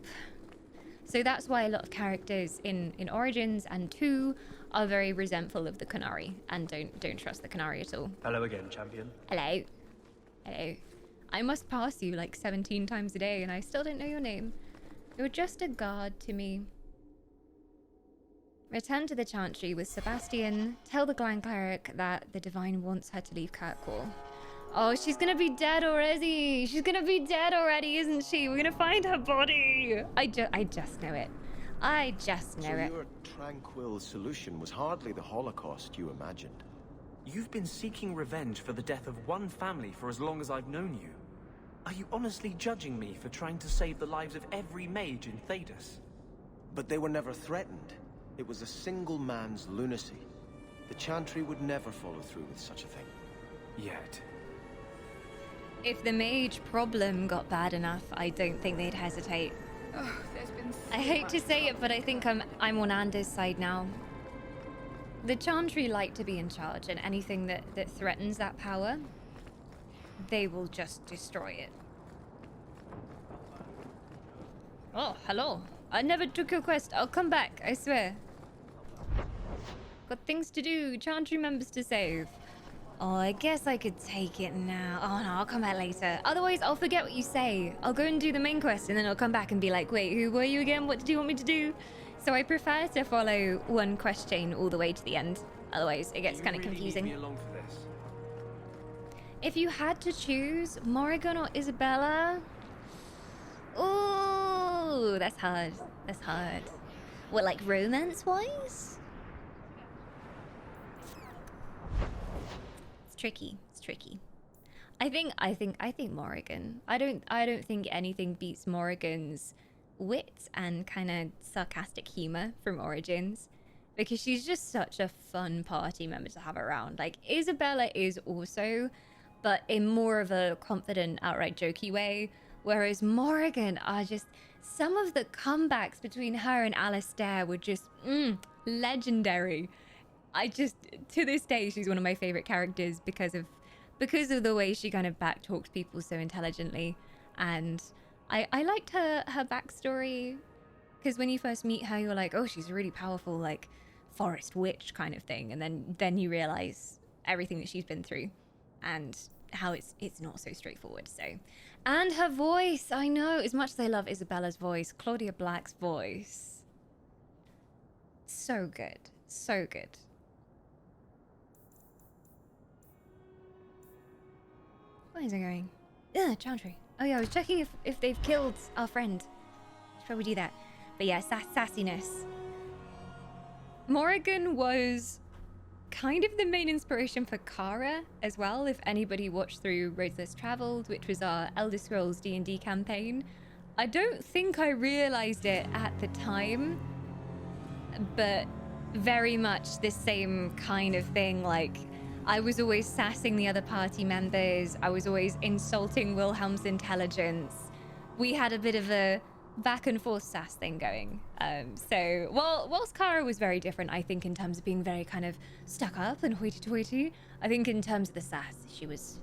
So that's why a lot of characters in Origins and 2 are very resentful of the Qunari and don't trust the Qunari at all. Hello again, champion. Hello. Hello. I must pass you like 17 times a day and I still don't know your name. You're just a guard to me. Return to the Chantry with Sebastian. Tell the Glen Cleric that the Divine wants her to leave Kirkwall. Oh, she's gonna be dead already. She's gonna be dead already, isn't she? We're gonna find her body. I just know it. I just know it. So your tranquil solution was hardly the Holocaust you imagined. You've been seeking revenge for the death of one family for as long as I've known you. Are you honestly judging me for trying to save the lives of every mage in Thedas? But they were never threatened. It was a single man's lunacy. The Chantry would never follow through with such a thing. Yet. If the mage problem got bad enough, I don't think they'd hesitate. Oh, there's been so I hate to say it, but I think I'm on Anders' side now. The Chantry like to be in charge, and anything that threatens that power, they will just destroy it. Oh, hello. I never took your quest. I'll come back, I swear. Got things to do, Chantry members to save. Oh, I guess I could take it now. Oh no, I'll come back later. Otherwise, I'll forget what you say. I'll go and do the main quest and then I'll come back and be like, wait, who were you again? What did you want me to do? So I prefer to follow one quest chain all the way to the end. Otherwise, it gets kind of confusing. Need me along for this? If you had to choose Morrigan or Isabella... Ooh, that's hard. That's hard. What, like romance-wise? It's tricky. It's tricky. I think Morrigan. I don't think anything beats Morrigan's wit and kind of sarcastic humor from Origins, because she's just such a fun party member to have around. Like, Isabella is also, but in more of a confident, outright jokey way, whereas Morrigan are just, some of the comebacks between her and Alistair were just legendary. To this day, she's one of my favorite characters because of the way she kind of backtalks people so intelligently. And I liked her backstory, because when you first meet her, you're like, oh, she's a really powerful, like, forest witch kind of thing. And then you realize everything that she's been through and how it's not so straightforward. So, and her voice, I know, as much as I love Isabella's voice, Claudia Black's voice, so good, so good. Where is it going? Ugh, Chantry. Oh yeah, I was checking if they've killed our friend. Should probably do that. But yeah, sassiness. Morrigan was kind of the main inspiration for Kara as well, if anybody watched through Roads Less Traveled, which was our Elder Scrolls D&D campaign. I don't think I realized it at the time, but very much the same kind of thing. Like, I was always sassing the other party members. I was always insulting Wilhelm's intelligence. We had a bit of a back and forth sass thing going. Whilst Kara was very different, I think, in terms of being very kind of stuck up and hoity-toity, I think in terms of the sass, she was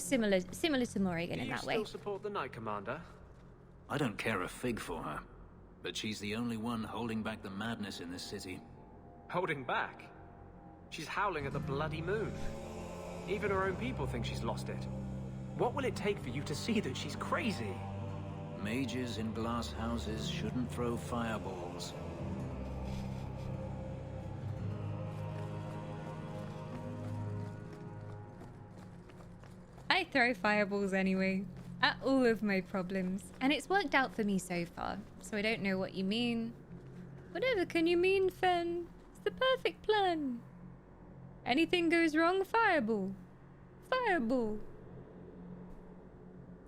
similar to Morrigan in that way. Do you still support the Knight Commander? I don't care a fig for her, but she's the only one holding back the madness in this city. Holding back? She's howling at the bloody moon. Even her own people think she's lost it. What will it take for you to see that she's crazy? Mages in glass houses shouldn't throw fireballs. I throw fireballs anyway, at all of my problems, and it's worked out for me so far, so I don't know what you mean. Whatever can you mean, Fen? It's the perfect plan. Anything goes wrong, fireball. Fireball.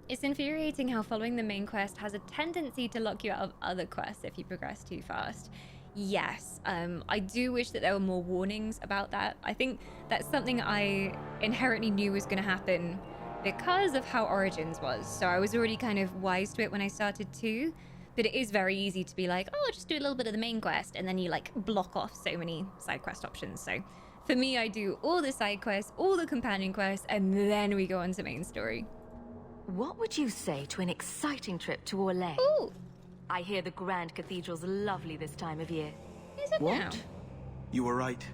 It's infuriating how following the main quest has a tendency to lock you out of other quests if you progress too fast. yes. I do wish that there were more warnings about that. I think that's something I inherently knew was going to happen because of how Origins was. So I was already kind of wise to it when I started 2. But it is very easy to be like, oh, I'll just do a little bit of the main quest, and then you like block off so many side quest options. So for me, I do all the side quests, all the companion quests, and then we go on to main story. What would you say to an exciting trip to Orlais? Ooh. I hear the Grand Cathedral's lovely this time of year. Is it now? You were right.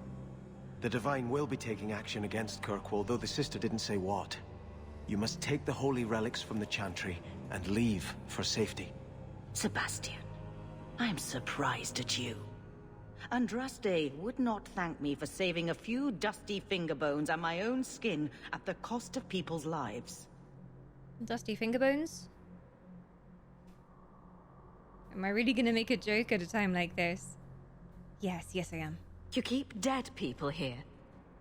The Divine will be taking action against Kirkwall, though the sister didn't say what. You must take the holy relics from the Chantry and leave for safety. Sebastian, I'm surprised at you. Andraste would not thank me for saving a few dusty finger bones and my own skin at the cost of people's lives. Dusty finger bones? Am I really gonna make a joke at a time like this? Yes, I am. You keep dead people here.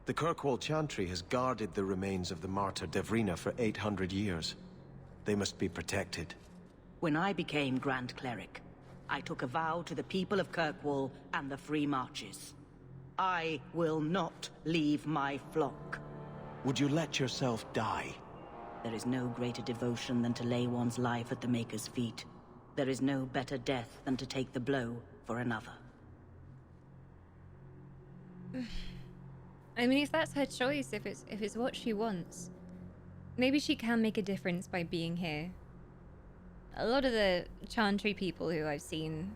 The Kirkwall Chantry has guarded the remains of the martyr Devrina for 800 years. They must be protected. When I became Grand Cleric, I took a vow to the people of Kirkwall and the Free Marches. I will not leave my flock. Would you let yourself die? There is no greater devotion than to lay one's life at the Maker's feet. There is no better death than to take the blow for another. I mean, if that's her choice, if it's what she wants, maybe she can make a difference by being here. A lot of the Chantry people who I've seen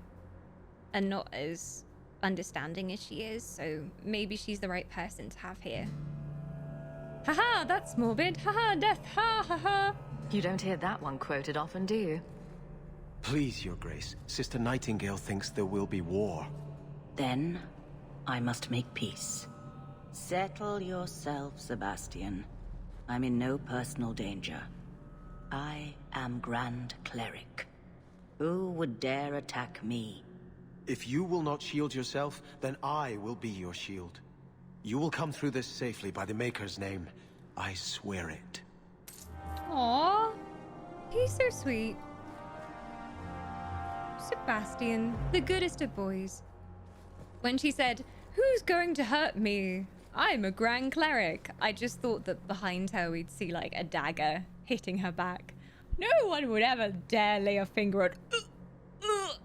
are not as understanding as she is, so maybe she's the right person to have here. Haha, that's morbid. Haha, death. Ha ha ha. You don't hear that one quoted often, do you? Please, Your Grace. Sister Nightingale thinks there will be war. Then, I must make peace. Settle yourself, Sebastian. I'm in no personal danger. I am Grand Cleric. Who would dare attack me? If you will not shield yourself, then I will be your shield. You will come through this safely by the Maker's name. I swear it. Aww. He's so sweet. Sebastian, the goodest of boys. When she said, "Who's going to hurt me? I'm a Grand Cleric," I just thought that behind her we'd see like a dagger hitting her back. No one would ever dare lay a finger on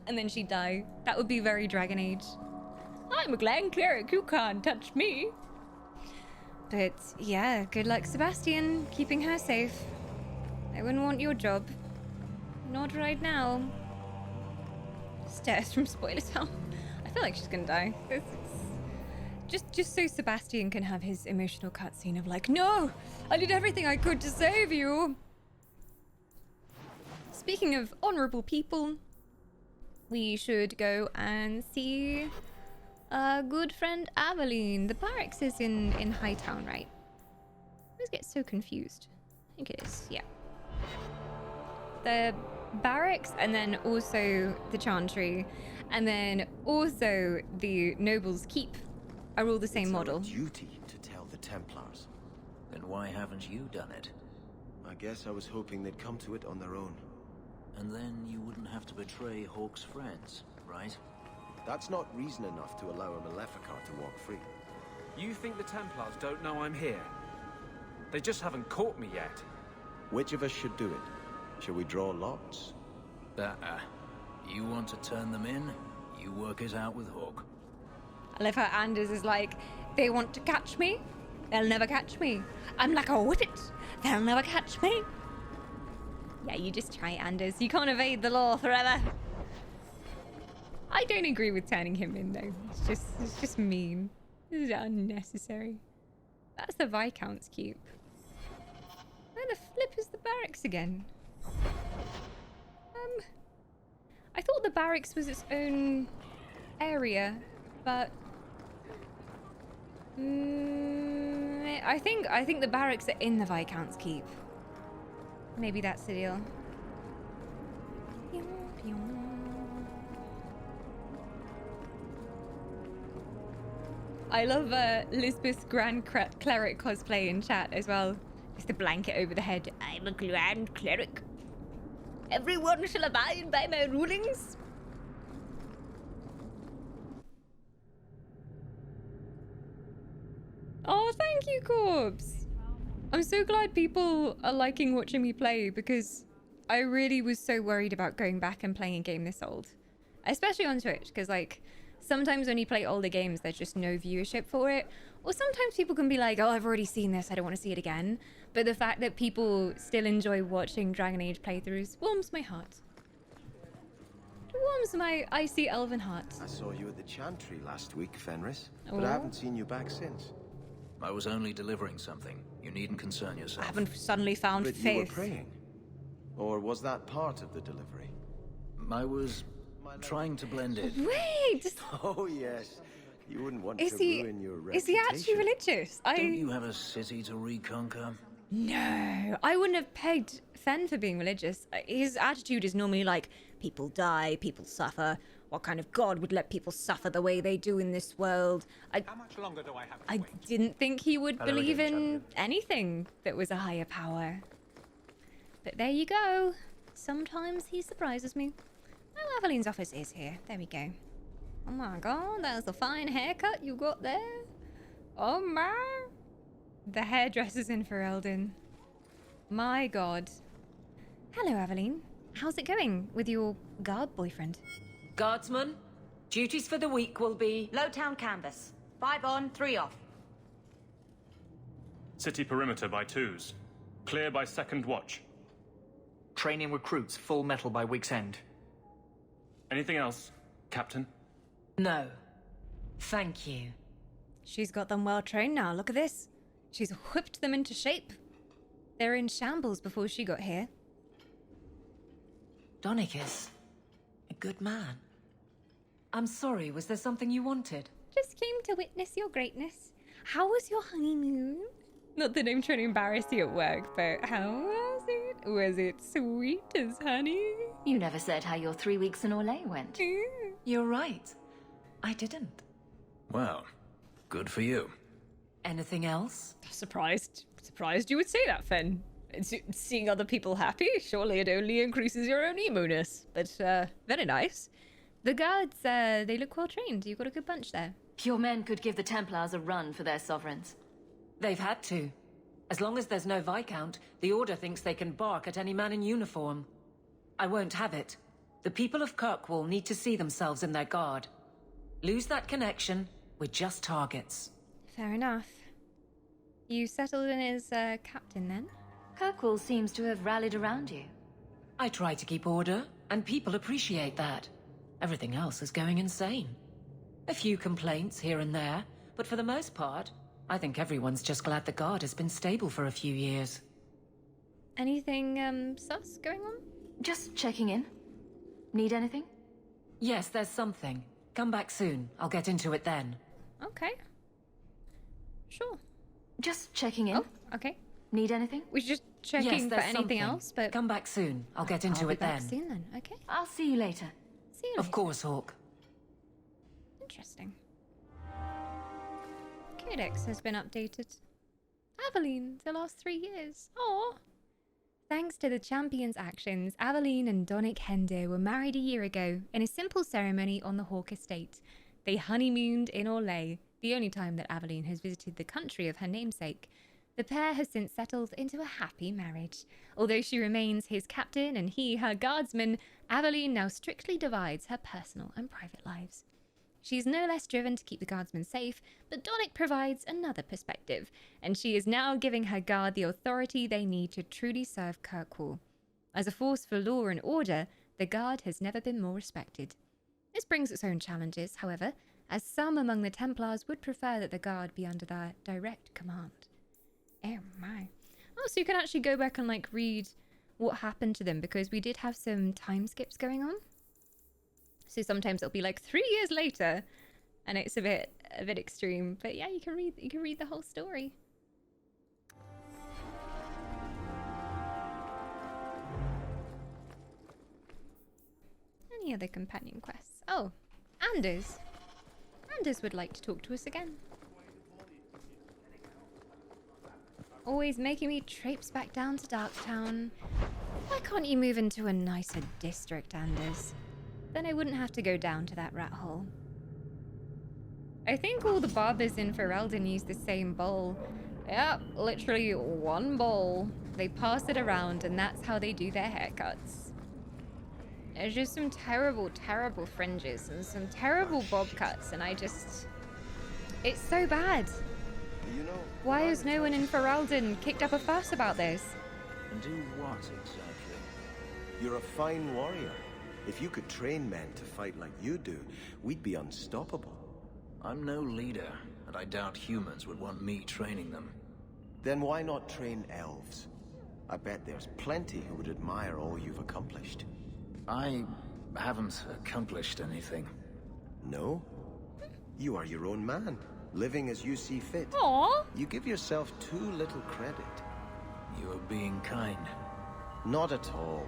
and then she'd die. That would be very Dragon Age. I'm a Grand Cleric, you can't touch me. But yeah, good luck, Sebastian, keeping her safe. I wouldn't want your job. Not right now. Stairs from Spoiler Town. I feel like she's gonna die. Just so Sebastian can have his emotional cutscene of like, no, I did everything I could to save you. Speaking of honorable people, we should go and see our good friend Aveline. The barracks is in Hightown, right? I always get so confused. I think it is, yeah. The barracks, and then also the Chantry, and then also the Noble's Keep are all the same model. It's our duty to tell the Templars. Then why haven't you done it? I guess I was hoping they'd come to it on their own. And then you wouldn't have to betray Hawke's friends, right? That's not reason enough to allow a Maleficar to walk free. You think the Templars don't know I'm here? They just haven't caught me yet. Which of us should do it? Shall we draw lots? You want to turn them in? You work it out with Hawke. I love how Anders is like, they want to catch me? They'll never catch me. I'm like a whippet. They'll never catch me. Yeah, you just try, Anders. You can't evade the law forever. I don't agree with turning him in, though. It's just mean. This is unnecessary. That's the Viscount's Keep. Where the flip is the barracks again? I thought the barracks was its own area, but I think the barracks are in the Viscount's Keep. Maybe that's the deal. I love Lisbeth's Grand Cleric cosplay in chat as well. Just the blanket over the head. I'm a Grand Cleric. Everyone shall abide by my rulings. Oh, thank you, Corpse. I'm so glad people are liking watching me play because I really was so worried about going back and playing a game this old. Especially on Twitch, because like sometimes when you play older games, there's just no viewership for it. Or sometimes people can be like, oh, I've already seen this, I don't want to see it again. But the fact that people still enjoy watching Dragon Age playthroughs warms my heart. It warms my icy elven heart. I saw you at the Chantry last week, Fenris, but Oh. I haven't seen you back since. I was only delivering something. You needn't concern yourself. I haven't suddenly found But faith. you were praying. Or was that part of the delivery? I was trying to blend it. Wait! Oh, yes. You wouldn't want Is to he... ruin your Is he actually reputation. religious? Don't you have a city to reconquer? No, I wouldn't have pegged Fen for being religious. His attitude is normally like, people die, people suffer. What kind of god would let people suffer the way they do in this world? How much longer do I have? I didn't think he would Hello believe again, in champion. anything that was a higher power. But there you go. Sometimes he surprises me. Oh, Aveline's office is here. There we go. Oh my god, that's a fine haircut you got there. Oh my. The hairdresser's in for Eldon. My god. Hello, Aveline. How's it going with your guard boyfriend? Guardsman, duties for the week will be... Lowtown canvas. 5 on, 3 off. City perimeter by 2s. Clear by 2nd watch. Training recruits full metal by week's end. Anything else, Captain? No. Thank you. She's got them well trained now. Look at this. She's whipped them into shape. They were in shambles before she got here. Donicus, a good man. I'm sorry, was there something you wanted? Just came to witness your greatness. How was your honeymoon? Not that I'm trying to embarrass you at work, but how was it? Was it sweet as honey? You never said how your 3 weeks in Orlais went. You're right. I didn't. Well, good for you. Anything else? Surprised you would say that, Fen. Seeing other people happy, surely it only increases your own emo-ness. But, very nice. The guards, they look well trained. You've got a good bunch there. Your men could give the Templars a run for their sovereigns. They've had to. As long as there's no Viscount, the Order thinks they can bark at any man in uniform. I won't have it. The people of Kirkwall need to see themselves in their guard. Lose that connection, we're just targets. Fair enough. You settled in as captain then? Kirkwall seems to have rallied around you. I try to keep order, and people appreciate that. Everything else is going insane. A few complaints here and there, but for the most part, I think everyone's just glad the guard has been stable for a few years. Anything, sus going on? Just checking in. Need anything? Yes, there's something. Come back soon. I'll get into it then. Okay. Sure. Just checking in. Oh, okay. Need anything? We're just checking Yes, for there's anything something. else, but... Come back soon. I'll get into I'll be it back then. soon then. Okay. I'll see you later. See you Of later. course, Hawk. Interesting. Codex has been updated. Aveline, the last 3 years. Aww. Thanks to the champion's actions, Aveline and Donick Hendo were married a year ago in a simple ceremony on the Hawk estate. They honeymooned in Orlais, the only time that Aveline has visited the country of her namesake. The pair have since settled into a happy marriage. Although she remains his captain and he her guardsman, Aveline now strictly divides her personal and private lives. She's no less driven to keep the guardsmen safe, but Donick provides another perspective, and she is now giving her guard the authority they need to truly serve Kirkwall. As a force for law and order, the guard has never been more respected. This brings its own challenges, however, as some among the Templars would prefer that the guard be under their direct command. Oh my. Oh, so you can actually go back and like read what happened to them, because we did have some time skips going on. So sometimes it'll be like 3 years later, and it's a bit extreme. But yeah, you can read the whole story. Any other companion quests? Oh, Anders. Anders would like to talk to us again. Always making me traipse back down to Darktown. Why can't you move into a nicer district, Anders? Then I wouldn't have to go down to that rat hole. I think all the barbers in Ferelden use the same bowl. Yep, literally one bowl. They pass it around and that's how they do their haircuts. There's just some terrible, terrible fringes and some terrible bob cuts, and I just... It's so bad. You know, Why has no one in Ferelden kicked up a fuss about this? And do what exactly? You're a fine warrior. If you could train men to fight like you do, we'd be unstoppable. I'm no leader, and I doubt humans would want me training them. Then why not train elves? I bet there's plenty who would admire all you've accomplished. I haven't accomplished anything. No? You are your own man, living as you see fit. Aww. You give yourself too little credit. You are being kind. Not at all.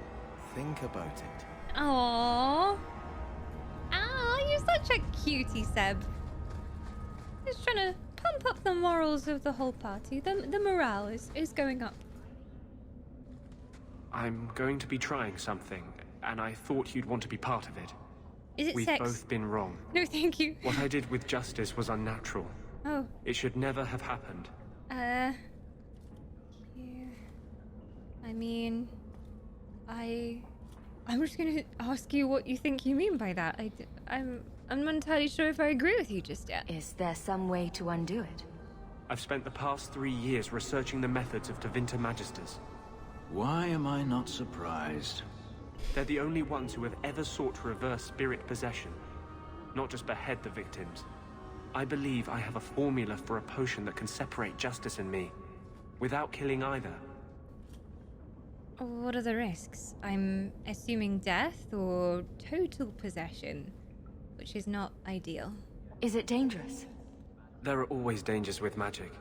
Think about it. Aww. Ah, you're such a cutie, Seb. Just trying to pump up the morals of the whole party. The morale is going up. I'm going to be trying something, and I thought you'd want to be part of it. Is it We've sex? both been wrong. No, thank you. What I did with Justice was unnatural. Oh. It should never have happened. Yeah. I mean, I'm just gonna ask you what you think you mean by that. I'm not entirely sure if I agree with you just yet. Is there some way to undo it? I've spent the past 3 years researching the methods of Tevinter Magisters. Why am I not surprised? They're the only ones who have ever sought to reverse spirit possession, not just behead the victims. I believe I have a formula for a potion that can separate Justice and me, without killing either. What are the risks? I'm assuming death or total possession, which is not ideal. Is it dangerous? There are always dangers with magic,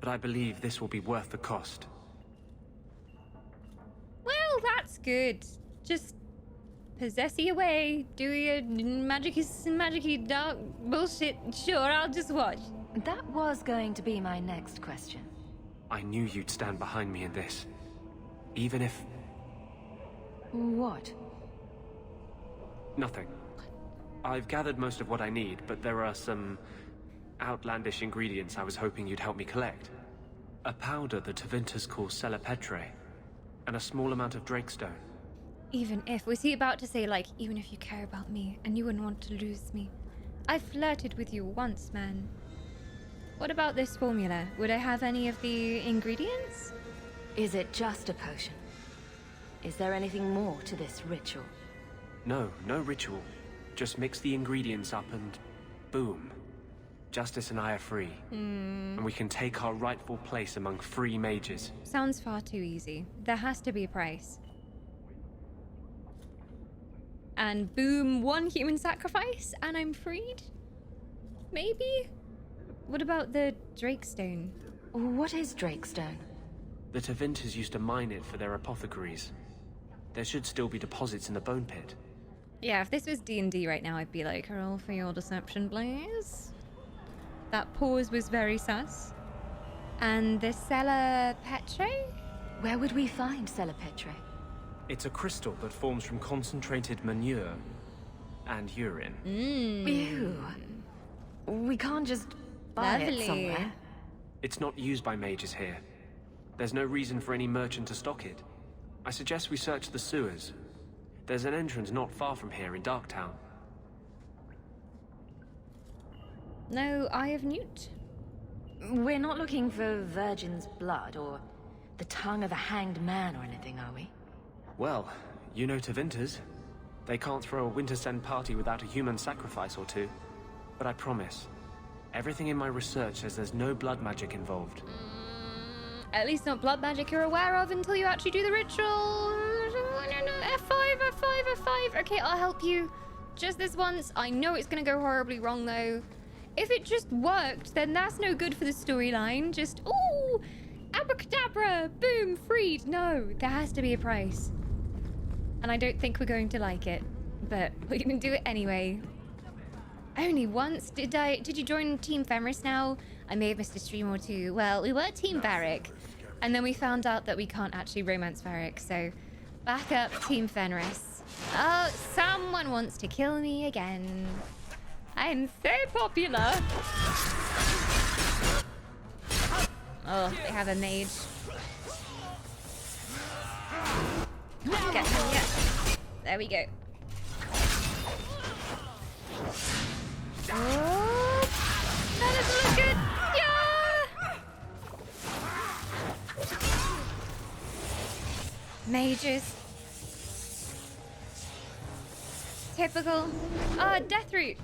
but I believe this will be worth the cost. Well, that's good. Just possess-y away, do your magic-y dark bullshit. Sure, I'll just watch. That was going to be my next question. I knew you'd stand behind me in this. Even if... What? Nothing. I've gathered most of what I need, but there are some outlandish ingredients I was hoping you'd help me collect. A powder the Tevinters call Celepetre, and a small amount of Drakestone. Even if, was he about to say, like, even if you care about me and you wouldn't want to lose me? I flirted with you once, man. What about this formula? Would I have any of the ingredients? Is it just a potion? Is there anything more to this ritual? No ritual. Just mix the ingredients up and... boom. Justice and I are free. And we can take our rightful place among free mages. Sounds far too easy. There has to be a price. And boom, 1 human sacrifice, and I'm freed? Maybe? What about the Drakestone? What is Drakestone? The Tevinters used to mine it for their apothecaries. There should still be deposits in the bone pit. Yeah, if this was D&D right now, I'd be like, roll for your deception, please. That pause was very sus. And the Celepetre? Where would we find Celepetre? It's a crystal that forms from concentrated manure and urine. Ew. We can't just buy it somewhere. It's not used by mages here. There's no reason for any merchant to stock it. I suggest we search the sewers. There's an entrance not far from here in Darktown. No Eye of Newt? We're not looking for virgin's blood or the tongue of a hanged man or anything, are we? Well, you know Tevinters. They can't throw a Wintersend party without a human sacrifice or two. But I promise, everything in my research says there's no blood magic involved. At least not blood magic you're aware of until you actually do the ritual. F5, F5, F5. Okay, I'll help you. Just this once. I know it's gonna go horribly wrong though. If it just worked, then that's no good for the storyline. Just, ooh, abracadabra, boom, freed. No, there has to be a price. And I don't think we're going to like it, but we're gonna do it anyway. Only once? Did you join Team Fenris now? I may have missed a stream or two. Well, we were Team Varric, and then we found out that we can't actually romance Varric, so back up Team Fenris. Oh, someone wants to kill me again. I'm so popular. Oh, they have a mage. Get him, yeah. There we go. Oh, that doesn't look good. Yeah. Mages. Typical. Deathroot.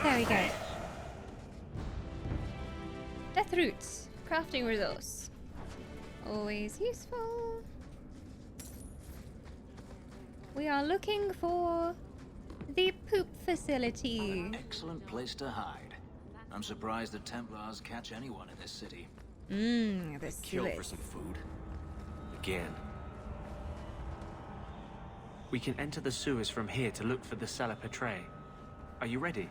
There we go. Deathroot. Crafting resource. Always useful. We are looking for the poop facility. An excellent place to hide. I'm surprised the Templars catch anyone in this city. The Kill sewers. for some food. Again. We can enter the sewers from here to look for the Cellar Petray. Are you ready?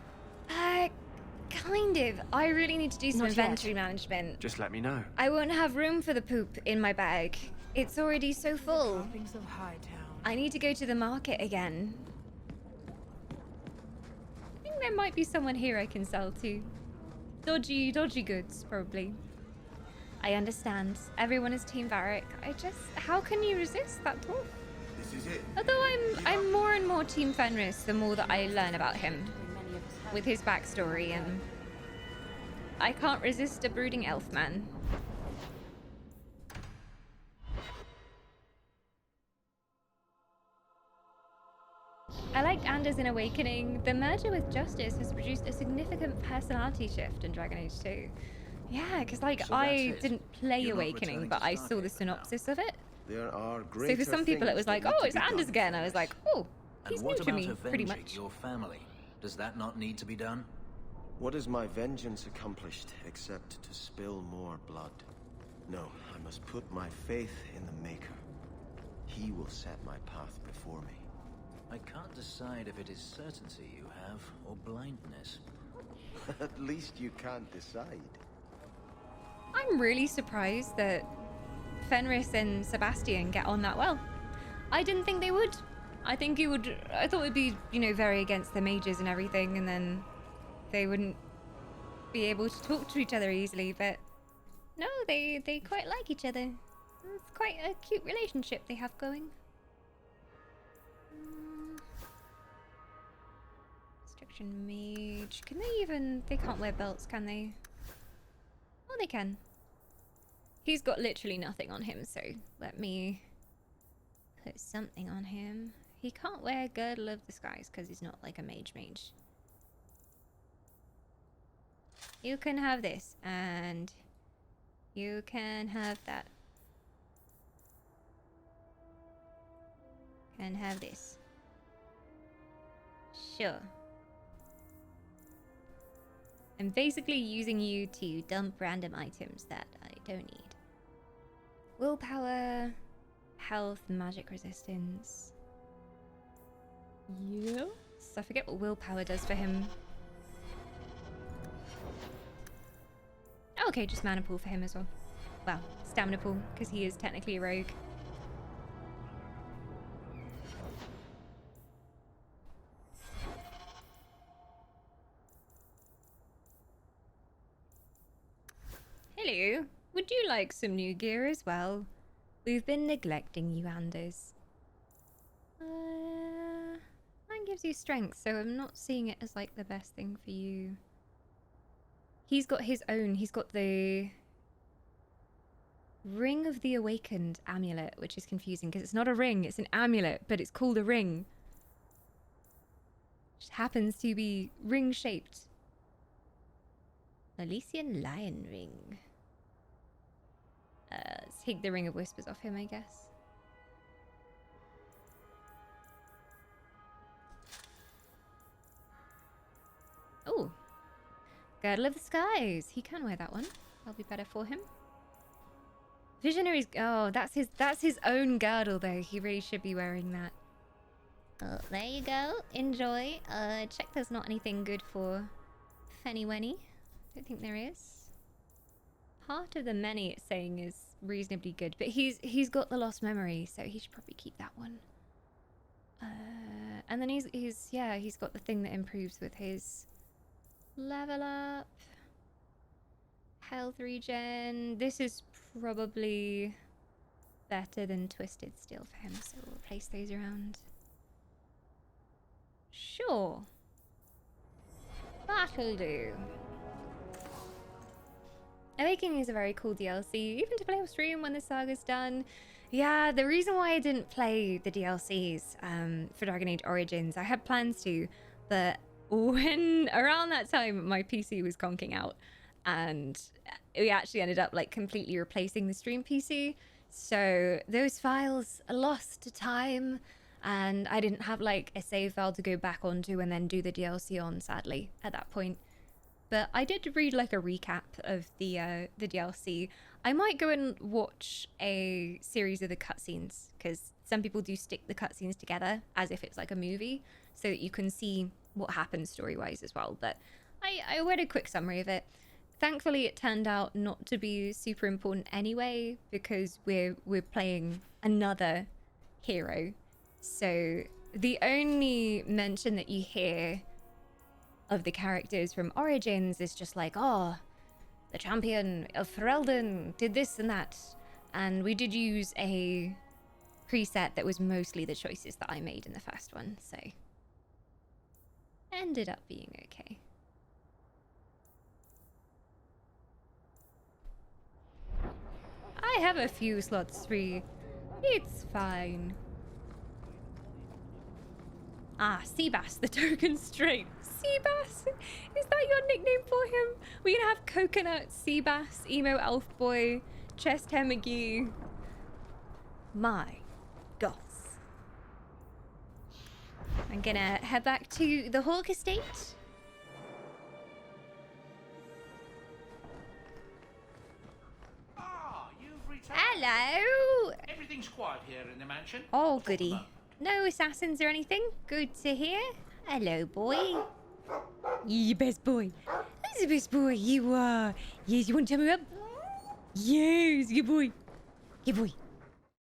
Kind of. I really need to do some Not yet. inventory management. Just let me know. I won't have room for the poop in my bag. It's already so full. I need to go to the market again. I think there might be someone here I can sell to. Dodgy goods, probably. I understand. Everyone is Team Varric. How can you resist that talk? This is it. Although I'm more and more Team Fenris the more that I learn about him. With his backstory, and I can't resist a brooding elf man. I liked Anders in Awakening. The merger with Justice has produced a significant personality shift in Dragon Age 2. Yeah, because So I that's it. didn't play You're not Awakening, returning but to I saw the Stargate now. synopsis of it. There are So greater for some people it was things like, that need oh, to it's be Anders done. again. I was like, oh, he's And new what to about me, pretty avenging much. your family? Does that not need to be done? What has my vengeance accomplished except to spill more blood? No, I must put my faith in the Maker. He will set my path before me. I can't decide if it is certainty you have or blindness. At least you can't decide. I'm really surprised that Fenris and Sebastian get on that well. I didn't think they would. I thought it would be, very against the mages and everything, and then they wouldn't be able to talk to each other easily, but no, they quite like each other. It's quite a cute relationship they have going. Restriction mage. Can they can't wear belts, can they? Oh, they can. He's got literally nothing on him, so let me put something on him. He can't wear Girdle of the Skies because he's not like a mage. You can have this, and you can have that. Can have this. Sure. I'm basically using you to dump random items that I don't need. Willpower, health, magic resistance. Yes. I forget what willpower does for him. Okay, just mana pool for him as well. Well, stamina pool, because he is technically a rogue. Hello. Would you like some new gear as well? We've been neglecting you, Anders. That gives you strength, so I'm not seeing it as like the best thing for you. He's got his own. He's got the Ring of the Awakened amulet, which is confusing because it's not a ring, it's an amulet, but it's called a ring. Just happens to be ring-shaped. Elysian Lion Ring. Let's take the Ring of Whispers off him, I guess. Oh, Girdle of the Skies. He can wear that one. That'll be better for him. Visionaries. Oh, that's his own girdle though. He really should be wearing that. Oh, there you go. Enjoy. Check there's not anything good for Fenny-Wenny. Don't think there is. Heart of the Many, it's saying, is reasonably good, but he's got the Lost Memory, so he should probably keep that one. And then he's got the thing that improves with his level up. Health regen. This is probably better than Twisted Steel for him, so we'll place those around. Sure. That'll do. Awakening is a very cool DLC, even to play off stream when the saga's done. Yeah, the reason why I didn't play the DLCs for Dragon Age Origins, I had plans to, but when around that time my PC was conking out, and we actually ended up like completely replacing the stream PC, so those files are lost to time, and I didn't have like a save file to go back onto and then do the DLC on, sadly, at that point. But I did read like a recap of the DLC. I might go and watch a series of the cutscenes, because some people do stick the cutscenes together as if it's like a movie, so that you can see what happens story-wise as well. But I read a quick summary of it. Thankfully, it turned out not to be super important anyway, because we're playing another hero. So the only mention that you hear of the characters from Origins is just like, oh, the champion of Ferelden did this and that. And we did use a preset that was mostly the choices that I made in the first one, so ended up being okay. I have a few slots free. It's fine. Ah, Seabass, the token straight. Seabass? Is that your nickname for him? We're gonna have Coconut, Seabass, Emo Elf Boy, Chest Hair McGee. My goss. I'm gonna head back to the Hawk Estate. Hello! Everything's quiet here in the mansion. Oh, goody. No assassins or anything? Good to hear. Hello, boy. You best boy. Who's the best boy? You are. Yes, you want to tell me up? Yes, good boy. Good boy.